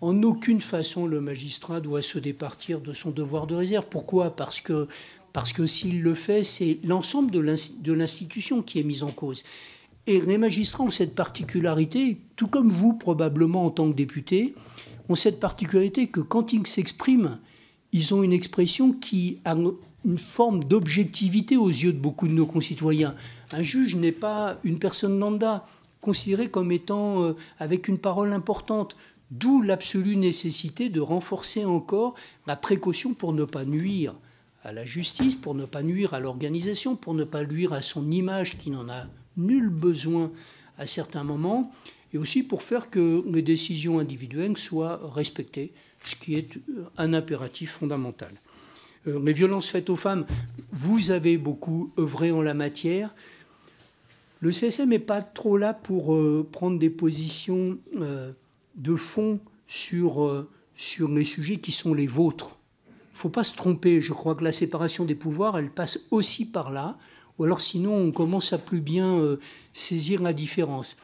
En aucune façon, le magistrat doit se départir de son devoir de réserve. Pourquoi? Parce que s'il le fait, c'est l'ensemble de l'institution qui est mise en cause. Et les magistrats ont cette particularité, tout comme vous probablement en tant que député, ont cette particularité que quand ils s'expriment, ils ont une expression qui a une forme d'objectivité aux yeux de beaucoup de nos concitoyens. Un juge n'est pas une personne lambda, considérée comme étant avec une parole importante, d'où l'absolue nécessité de renforcer encore la précaution pour ne pas nuire à la justice, pour ne pas nuire à l'organisation, pour ne pas nuire à son image qui n'en a nul besoin à certains moments, et aussi pour faire que les décisions individuelles soient respectées, ce qui est un impératif fondamental. Les violences faites aux femmes, vous avez beaucoup œuvré en la matière. Le CSM n'est pas trop là pour prendre des positions de fond sur les sujets qui sont les vôtres. Il ne faut pas se tromper, je crois que la séparation des pouvoirs, elle passe aussi par là, ou alors sinon on commence à plus bien saisir la différence.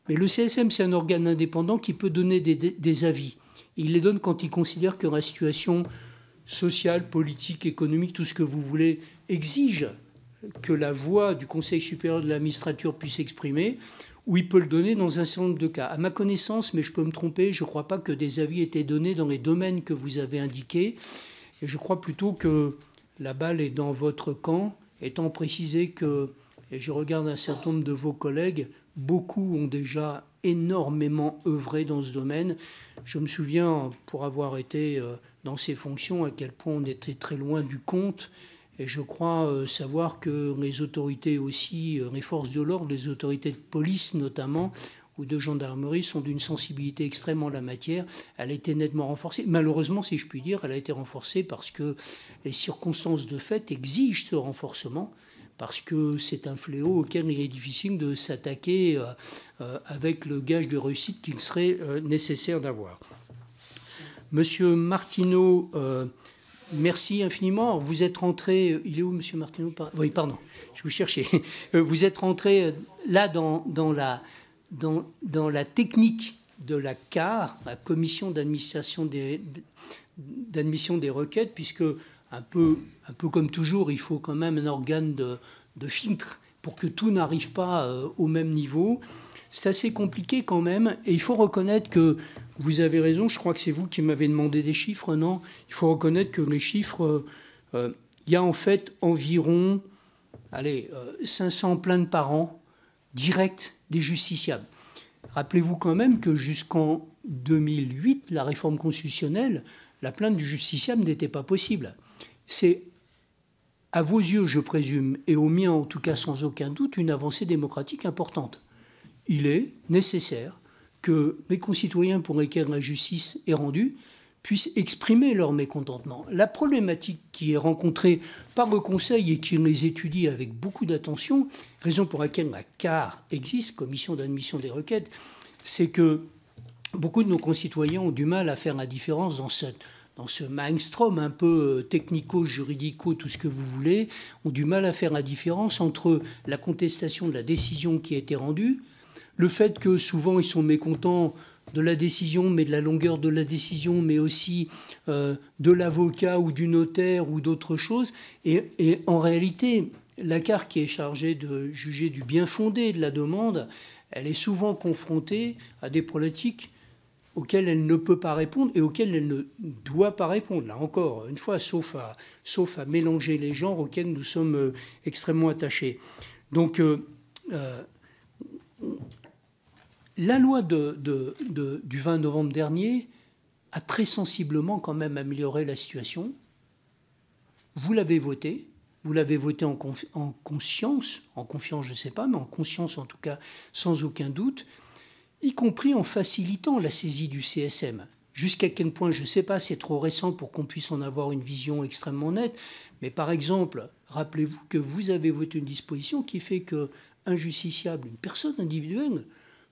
Mais le CSM, c'est un organe indépendant qui peut donner des avis. Il les donne quand il considère que la situation sociale, politique, économique, tout ce que vous voulez, exige que la voix du Conseil supérieur de la magistrature puisse s'exprimer, ou il peut le donner dans un certain nombre de cas. À ma connaissance, mais je peux me tromper, je ne crois pas que des avis aient été donnés dans les domaines que vous avez indiqués. Et je crois plutôt que la balle est dans votre camp, étant précisé que, et je regarde un certain nombre de vos collègues, beaucoup ont déjà énormément œuvré dans ce domaine. Je me souviens, pour avoir été dans ces fonctions, à quel point on était très loin du compte. Et je crois savoir que les autorités aussi, les forces de l'ordre, les autorités de police notamment, ou de gendarmerie, sont d'une sensibilité extrême en la matière. Elle a été nettement renforcée. Malheureusement, si je puis dire, elle a été renforcée parce que les circonstances de fait exigent ce renforcement, parce que c'est un fléau auquel il est difficile de s'attaquer avec le gage de réussite qu'il serait nécessaire d'avoir. Monsieur Martineau, merci infiniment. Vous êtes rentré... Il est où, monsieur Martineau? Oui, pardon, je vous cherchais. Vous êtes rentré là dans la technique de la CAR, la commission d'admission des requêtes, puisque un peu comme toujours, il faut quand même un organe de filtre pour que tout n'arrive pas au même niveau. C'est assez compliqué quand même, et il faut reconnaître que vous avez raison, je crois que c'est vous qui m'avez demandé des chiffres, non? Il faut reconnaître que les chiffres, il y a en fait environ 500 plaintes par an directes des justiciables. Rappelez-vous quand même que jusqu'en 2008, la réforme constitutionnelle, la plainte du justiciable n'était pas possible. C'est, à vos yeux, je présume, et aux miens en tout cas sans aucun doute, une avancée démocratique importante. Il est nécessaire que les concitoyens pour lesquels la justice est rendue puissent exprimer leur mécontentement. La problématique qui est rencontrée par le Conseil et qui les étudie avec beaucoup d'attention, raison pour laquelle la CAR existe, Commission d'admission des requêtes, c'est que beaucoup de nos concitoyens ont du mal à faire la différence dans ce maelstrom un peu technico-juridico, tout ce que vous voulez, ont du mal à faire la différence entre la contestation de la décision qui a été rendue, le fait que souvent ils sont mécontents de la décision, mais de la longueur de la décision, mais aussi de l'avocat ou du notaire ou d'autres choses. Et en réalité, la CAR qui est chargée de juger du bien fondé de la demande, elle est souvent confrontée à des problématiques auxquelles elle ne peut pas répondre et auxquelles elle ne doit pas répondre. Là encore, une fois, sauf à mélanger les genres auxquels nous sommes extrêmement attachés. Donc, la loi du 20 novembre dernier a très sensiblement quand même amélioré la situation. Vous l'avez votée. Vous l'avez votée en conscience, en confiance, je ne sais pas, mais en conscience en tout cas, sans aucun doute, y compris en facilitant la saisie du CSM. Jusqu'à quel point, je ne sais pas, c'est trop récent pour qu'on puisse en avoir une vision extrêmement nette, mais par exemple, rappelez-vous que vous avez voté une disposition qui fait qu'un justiciable, une personne individuelle,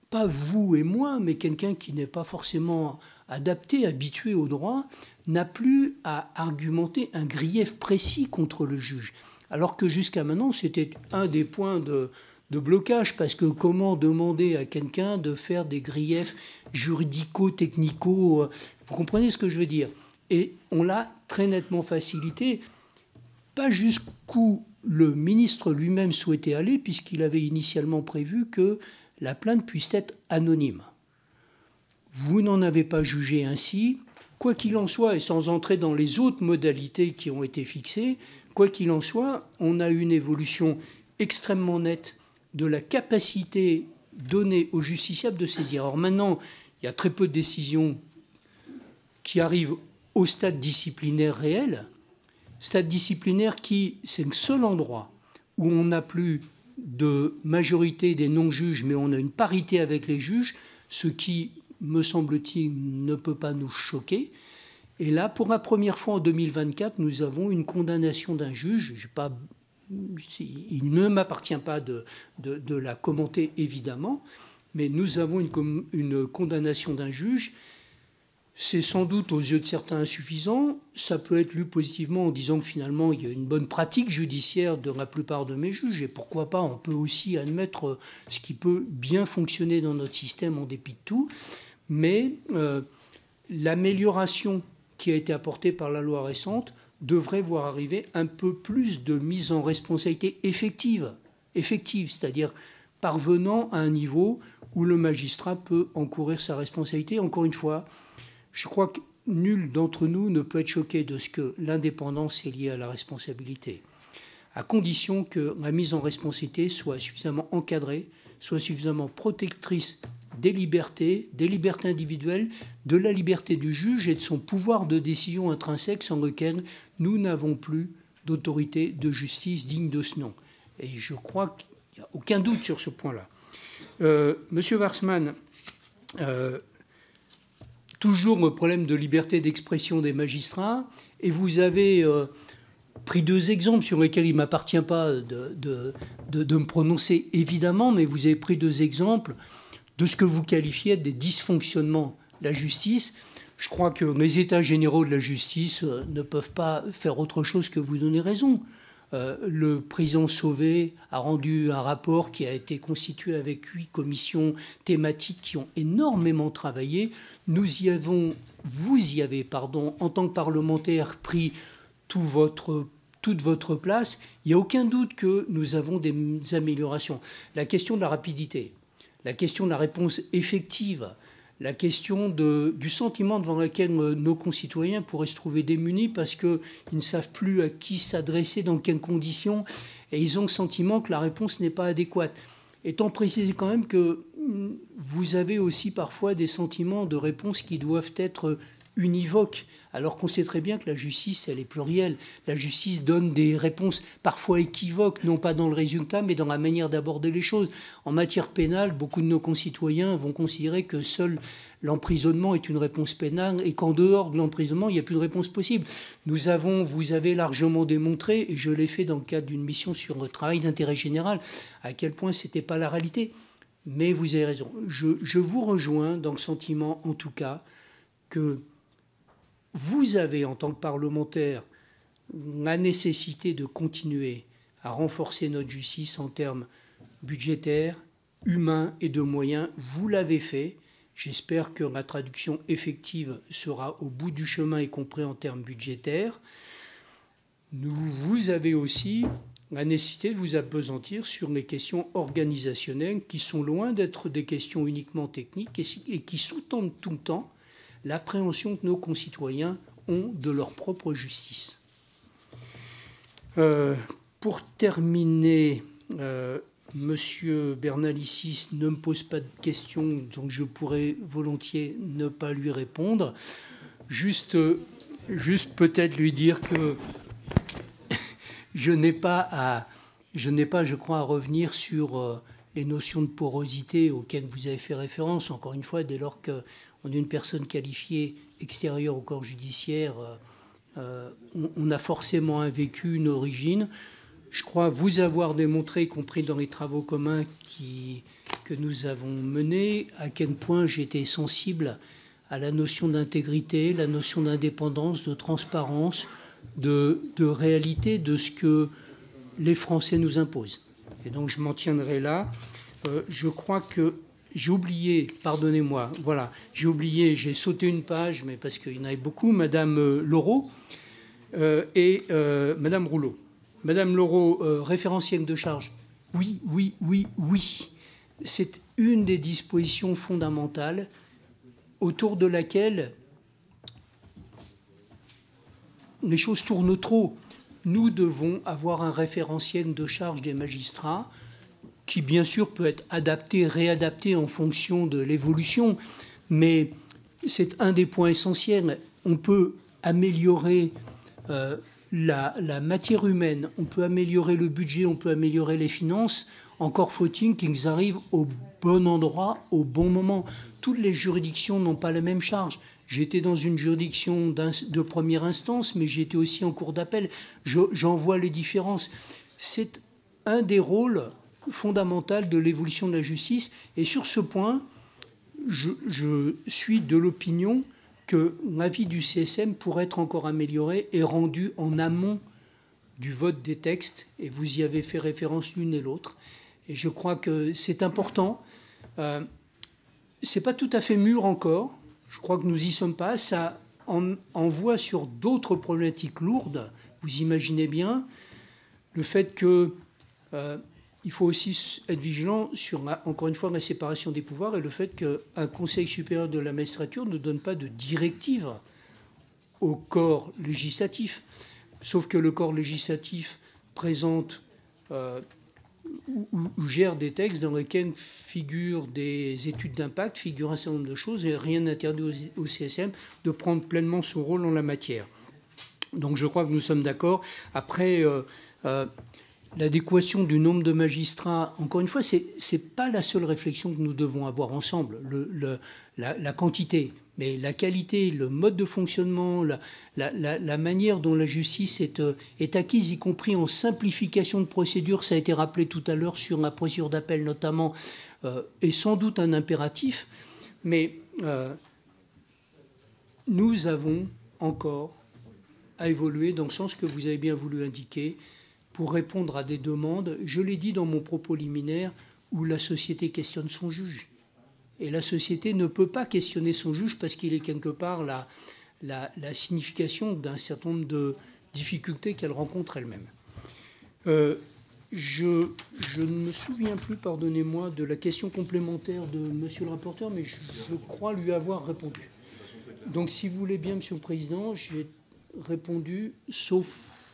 pas vous et moi, mais quelqu'un qui n'est pas forcément adapté, habitué au droit, n'a plus à argumenter un grief précis contre le juge. Alors que jusqu'à maintenant, c'était un des points de blocage, parce que comment demander à quelqu'un de faire des griefs juridico-technico, vous comprenez ce que je veux dire? Et on l'a très nettement facilité, pas jusqu'où le ministre lui-même souhaitait aller, puisqu'il avait initialement prévu que la plainte puisse être anonyme. Vous n'en avez pas jugé ainsi. Quoi qu'il en soit, et sans entrer dans les autres modalités qui ont été fixées, quoi qu'il en soit, on a une évolution extrêmement nette de la capacité donnée aux justiciables de saisir. Alors maintenant, il y a très peu de décisions qui arrivent au stade disciplinaire réel. Stade disciplinaire qui, c'est le seul endroit où on n'a plus de majorité des non-juges, mais on a une parité avec les juges, ce qui, me semble-t-il, ne peut pas nous choquer. Et là, pour la première fois en 2024, nous avons une condamnation d'un juge. Il ne m'appartient pas de la commenter, évidemment, mais nous avons une condamnation d'un juge. C'est sans doute aux yeux de certains insuffisant. Ça peut être lu positivement en disant que finalement il y a une bonne pratique judiciaire de la plupart de mes juges. Et pourquoi pas, on peut aussi admettre ce qui peut bien fonctionner dans notre système en dépit de tout. Mais l'amélioration qui a été apportée par la loi récente devrait voir arriver un peu plus de mise en responsabilité effective, c'est-à-dire parvenant à un niveau où le magistrat peut encourir sa responsabilité. Encore une fois, je crois que nul d'entre nous ne peut être choqué de ce que l'indépendance est liée à la responsabilité, à condition que la mise en responsabilité soit suffisamment encadrée, soit suffisamment protectrice des libertés individuelles, de la liberté du juge et de son pouvoir de décision intrinsèque sans lequel nous n'avons plus d'autorité de justice digne de ce nom. Et je crois qu'il n'y a aucun doute sur ce point-là. Monsieur Warsmann, toujours le problème de liberté d'expression des magistrats, et vous avez pris deux exemples sur lesquels il ne m'appartient pas de me prononcer, évidemment, mais vous avez pris deux exemples de ce que vous qualifiez des dysfonctionnements de la justice. Je crois que les états généraux de la justice ne peuvent pas faire autre chose que vous donner raison. Le président Sauvé a rendu un rapport qui a été constitué avec 8 commissions thématiques qui ont énormément travaillé. Vous y avez, en tant que parlementaire, pris toute votre place. Il n'y a aucun doute que nous avons des améliorations. La question de la rapidité, la question de la réponse effective, la question du sentiment devant lequel nos concitoyens pourraient se trouver démunis parce qu'ils ne savent plus à qui s'adresser, dans quelles conditions, et ils ont le sentiment que la réponse n'est pas adéquate. Étant précisé quand même que vous avez aussi parfois des sentiments de réponse qui doivent être univoques, alors qu'on sait très bien que la justice, elle est plurielle. La justice donne des réponses parfois équivoques, non pas dans le résultat, mais dans la manière d'aborder les choses. En matière pénale, beaucoup de nos concitoyens vont considérer que seul l'emprisonnement est une réponse pénale et qu'en dehors de l'emprisonnement, il n'y a plus de réponse possible. Vous avez largement démontré, et je l'ai fait dans le cadre d'une mission sur le travail d'intérêt général, à quel point ce n'était pas la réalité. Mais vous avez raison. Je vous rejoins dans le sentiment, en tout cas, que vous avez, en tant que parlementaire, la nécessité de continuer à renforcer notre justice en termes budgétaires, humains et de moyens. Vous l'avez fait. J'espère que la traduction effective sera au bout du chemin, y compris en termes budgétaires. Vous avez aussi la nécessité de vous appesantir sur les questions organisationnelles qui sont loin d'être des questions uniquement techniques et qui sous-tendent tout le temps l'appréhension que nos concitoyens ont de leur propre justice. Pour terminer, Monsieur Bernalicis ne me pose pas de questions, donc je pourrais volontiers ne pas lui répondre. Juste peut-être lui dire que je n'ai pas, je crois, à revenir sur les notions de porosité auxquelles vous avez fait référence. Encore une fois, dès lors qu'on est une personne qualifiée extérieure au corps judiciaire, on a forcément un vécu, une origine. Je crois vous avoir démontré, y compris dans les travaux communs que nous avons menés, à quel point j'étais sensible à la notion d'intégrité, la notion d'indépendance, de transparence, de réalité de ce que les Français nous imposent. Et donc je m'en tiendrai là. Je crois que j'ai oublié, pardonnez-moi, voilà, j'ai sauté une page, mais parce qu'il y en avait beaucoup, Madame Laureau et Madame Rouleau. Madame Laureau, référentiel de charge. Oui, oui, oui, oui. C'est une des dispositions fondamentales autour de laquelle les choses tournent trop. Nous devons avoir un référentiel de charge des magistrats qui, bien sûr, peut être adapté, réadapté en fonction de l'évolution, mais c'est un des points essentiels. On peut améliorer la matière humaine, on peut améliorer le budget, on peut améliorer les finances. Encore faut-il qu'ils arrivent au bon endroit, au bon moment. Toutes les juridictions n'ont pas la même charge. J'étais dans une juridiction de première instance, mais j'étais aussi en cour d'appel. J'en vois les différences. C'est un des rôles fondamentaux de l'évolution de la justice. Et sur ce point, je suis de l'opinion que l'avis du CSM pourrait être encore amélioré et rendu en amont du vote des textes. Et vous y avez fait référence l'une et l'autre. Et je crois que c'est important. Ce n'est pas tout à fait mûr encore. Je crois que nous n'y sommes pas. Ça envoie sur d'autres problématiques lourdes. Vous imaginez bien le fait que il faut aussi être vigilant sur, encore une fois, la séparation des pouvoirs et le fait qu'un Conseil supérieur de la magistrature ne donne pas de directive au corps législatif. Sauf que le corps législatif présente ou gère des textes dans lesquels figurent des études d'impact, figurent un certain nombre de choses, et rien n'interdit au CSM de prendre pleinement son rôle en la matière. Donc je crois que nous sommes d'accord. Après, l'adéquation du nombre de magistrats, encore une fois, ce n'est pas la seule réflexion que nous devons avoir ensemble, la quantité, mais la qualité, le mode de fonctionnement, la manière dont la justice est acquise, y compris en simplification de procédures, ça a été rappelé tout à l'heure sur la procédure d'appel notamment, est sans doute un impératif, mais nous avons encore à évoluer dans le sens que vous avez bien voulu indiquer, pour répondre à des demandes, je l'ai dit dans mon propos liminaire, où la société questionne son juge. Et la société ne peut pas questionner son juge parce qu'il est quelque part la signification d'un certain nombre de difficultés qu'elle rencontre elle-même. Je ne me souviens plus, pardonnez-moi, de la question complémentaire de monsieur le rapporteur, mais je crois lui avoir répondu. Donc si vous voulez bien, monsieur le président, j'ai répondu, sauf...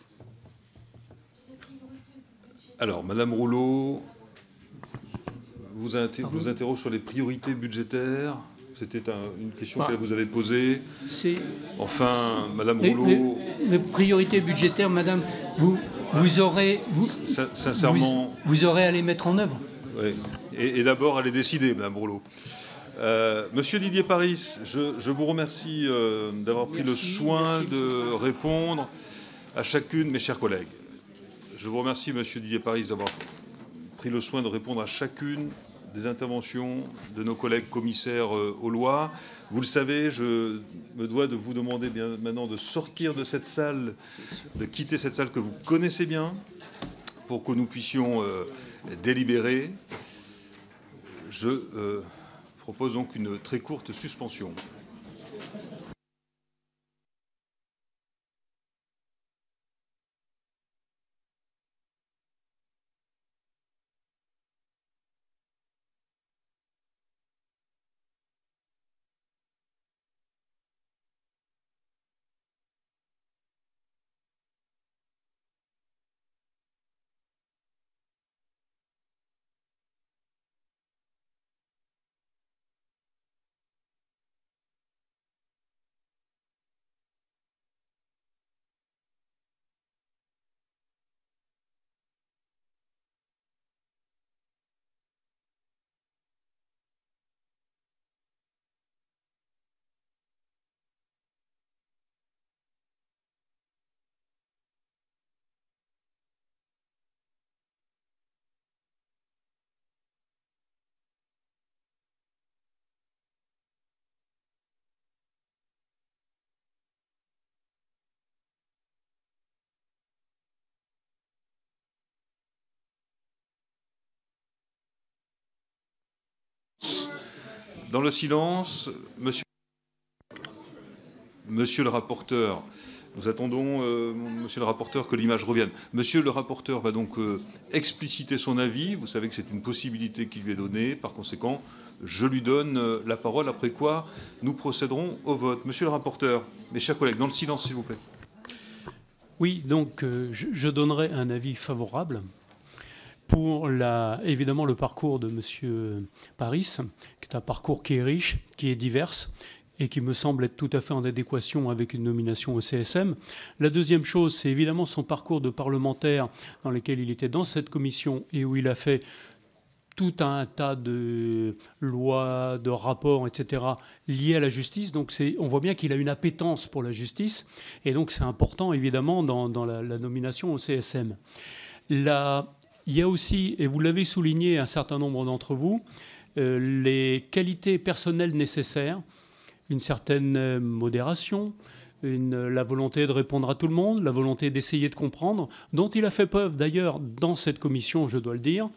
Alors, Madame Rouleau vous interroge sur les priorités budgétaires. C'était une question que vous avez posée. Enfin, Madame Rouleau... Les priorités budgétaires, Madame, vous aurez à les mettre en œuvre. Oui. Et d'abord à les décider, Madame Rouleau. Monsieur Didier Paris, je vous remercie d'avoir pris le soin de répondre à chacune, mes chers collègues. Je vous remercie, monsieur Didier Paris, d'avoir pris le soin de répondre à chacune des interventions de nos collègues commissaires aux lois. Vous le savez, je me dois de vous demander bien maintenant de sortir de cette salle, de quitter cette salle que vous connaissez bien, pour que nous puissions délibérer. Je propose donc une très courte suspension. Dans le silence, monsieur le rapporteur Nous attendons, monsieur le rapporteur, que l'image revienne. Monsieur le rapporteur va donc expliciter son avis. Vous savez que c'est une possibilité qui lui est donnée. Par conséquent, je lui donne la parole, après quoi nous procéderons au vote. Monsieur le rapporteur, mes chers collègues, dans le silence, s'il vous plaît. Oui, donc je donnerai un avis favorable pour évidemment le parcours de M. Paris, qui est un parcours qui est riche, qui est divers, et qui me semble être tout à fait en adéquation avec une nomination au CSM. La deuxième chose, c'est évidemment son parcours de parlementaire dans lequel il était dans cette commission et où il a fait tout un tas de lois, de rapports, etc., liés à la justice. Donc on voit bien qu'il a une appétence pour la justice, et donc c'est important, évidemment, dans la nomination au CSM. Il y a aussi, et vous l'avez souligné un certain nombre d'entre vous, les qualités personnelles nécessaires, une certaine modération, la volonté de répondre à tout le monde, la volonté d'essayer de comprendre, dont il a fait preuve d'ailleurs dans cette commission, je dois le dire,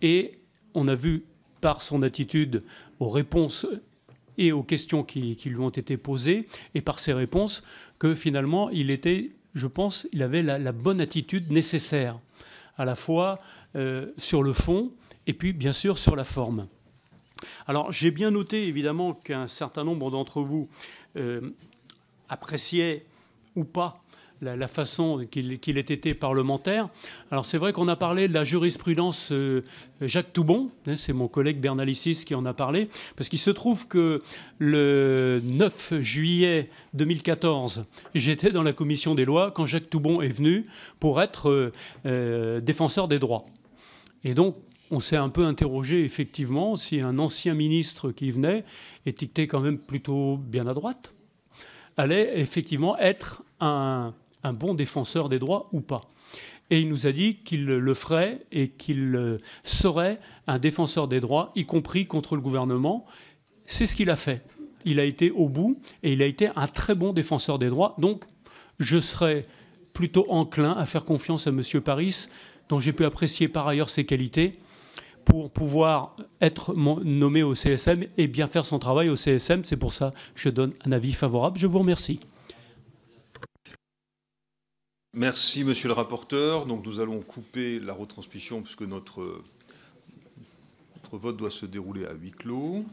et on a vu par son attitude aux réponses et aux questions qui lui ont été posées, et par ses réponses, que finalement il était, je pense, il avait la bonne attitude nécessaire, à la fois sur le fond et puis bien sûr sur la forme. Alors j'ai bien noté évidemment qu'un certain nombre d'entre vous appréciaient ou pas la façon qu'il ait été parlementaire. Alors c'est vrai qu'on a parlé de la jurisprudence Jacques Toubon, c'est mon collègue Bernalicis qui en a parlé, parce qu'il se trouve que le 9 juillet 2014, j'étais dans la commission des lois quand Jacques Toubon est venu pour être défenseur des droits. Et donc on s'est un peu interrogé effectivement si un ancien ministre qui venait, étiqueté quand même plutôt bien à droite, allait effectivement être un bon défenseur des droits ou pas. Et il nous a dit qu'il le ferait et qu'il serait un défenseur des droits, y compris contre le gouvernement. C'est ce qu'il a fait. Il a été au bout et il a été un très bon défenseur des droits. Donc, je serais plutôt enclin à faire confiance à M. Paris, dont j'ai pu apprécier par ailleurs ses qualités, pour pouvoir être nommé au CSM et bien faire son travail au CSM. C'est pour ça que je donne un avis favorable. Je vous remercie. Merci, monsieur le rapporteur. Donc, nous allons couper la retransmission puisque notre vote doit se dérouler à huis clos.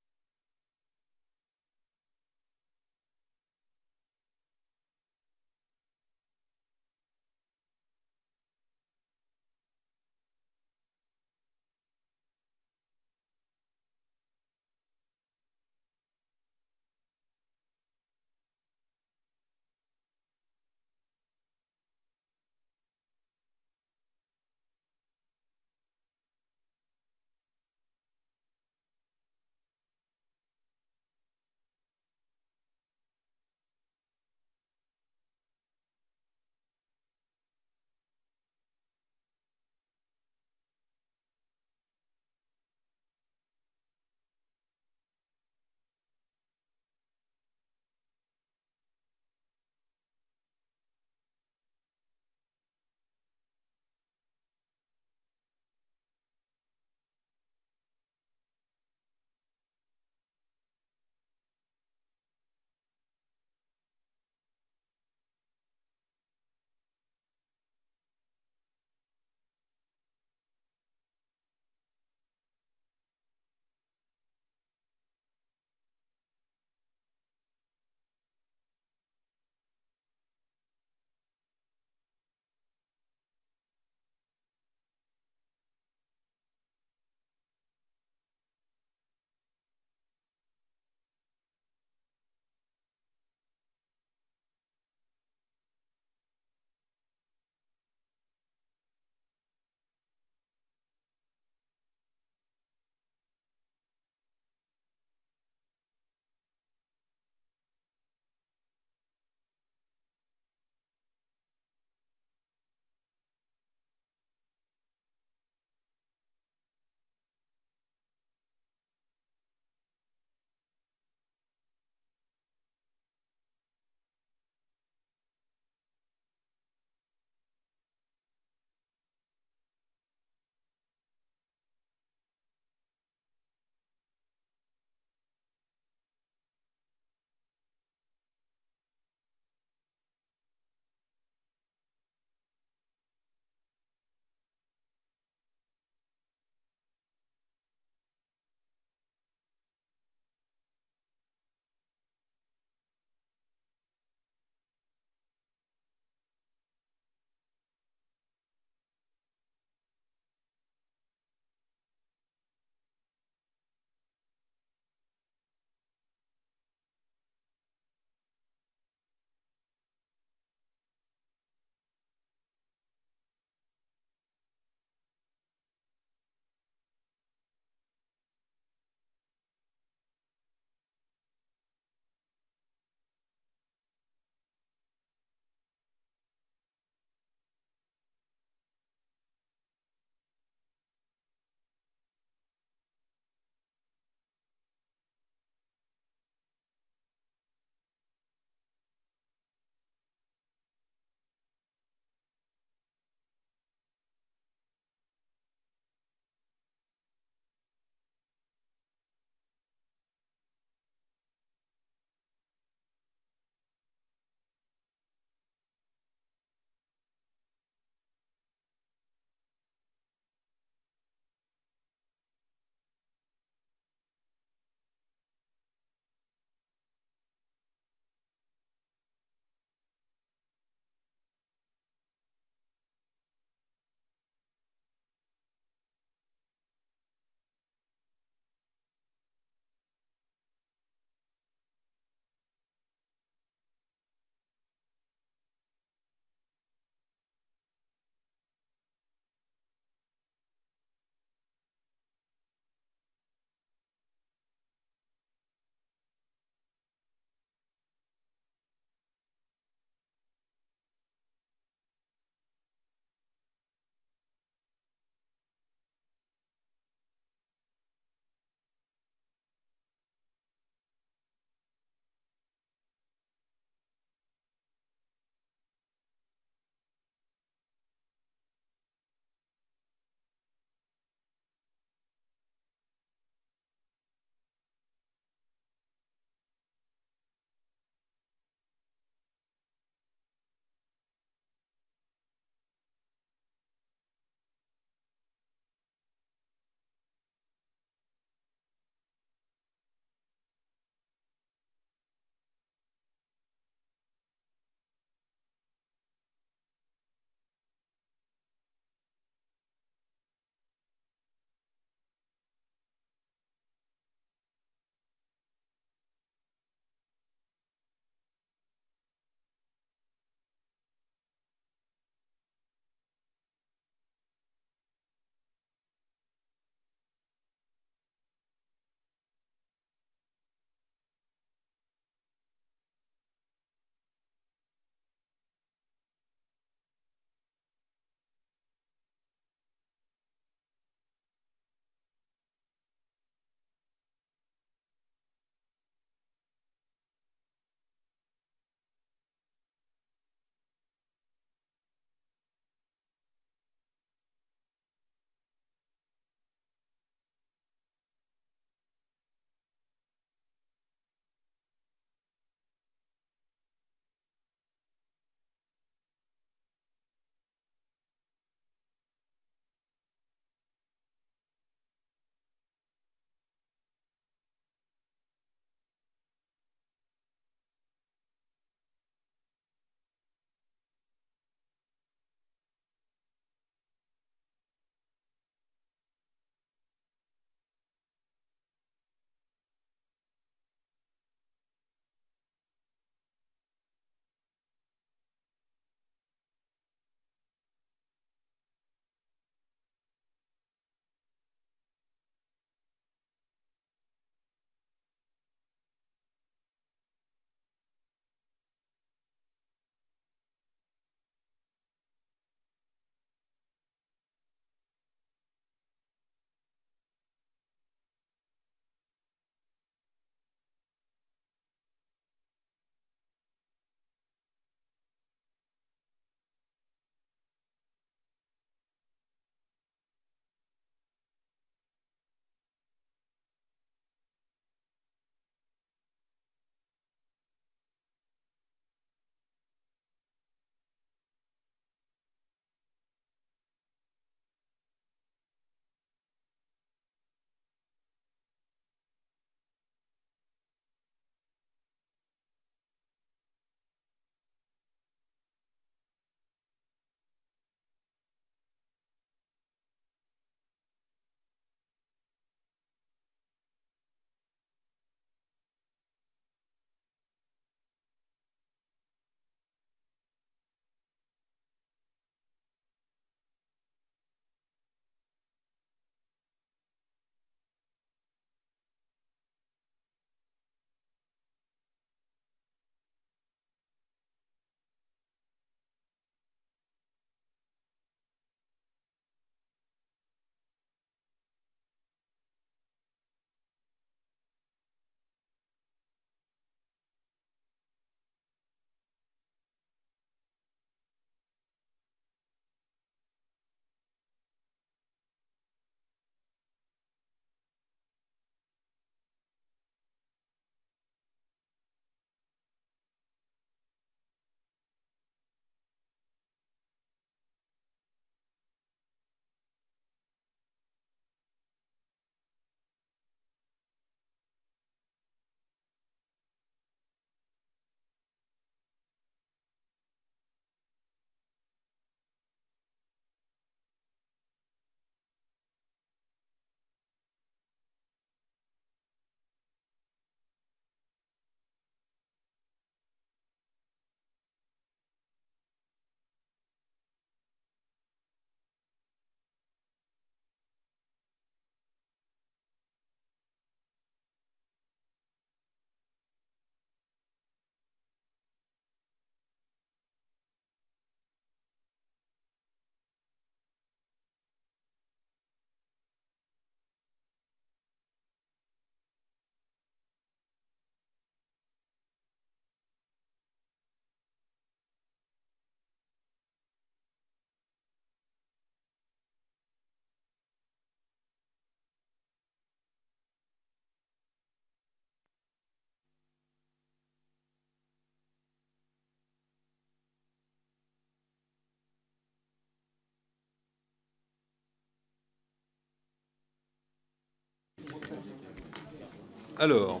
Alors,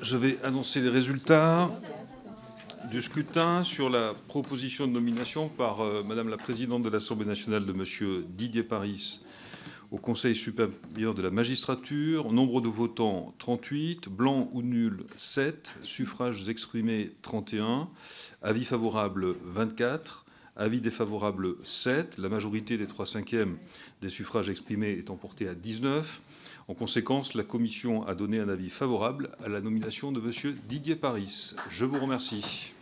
je vais annoncer les résultats du scrutin sur la proposition de nomination par Madame la Présidente de l'Assemblée nationale de Monsieur Didier Paris au Conseil supérieur de la magistrature. Nombre de votants 38, blancs ou nuls 7, suffrages exprimés 31, avis favorable 24, avis défavorable 7, la majorité des 3/5 des suffrages exprimés étant portée à 19. En conséquence, la Commission a donné un avis favorable à la nomination de Monsieur Didier Paris. Je vous remercie.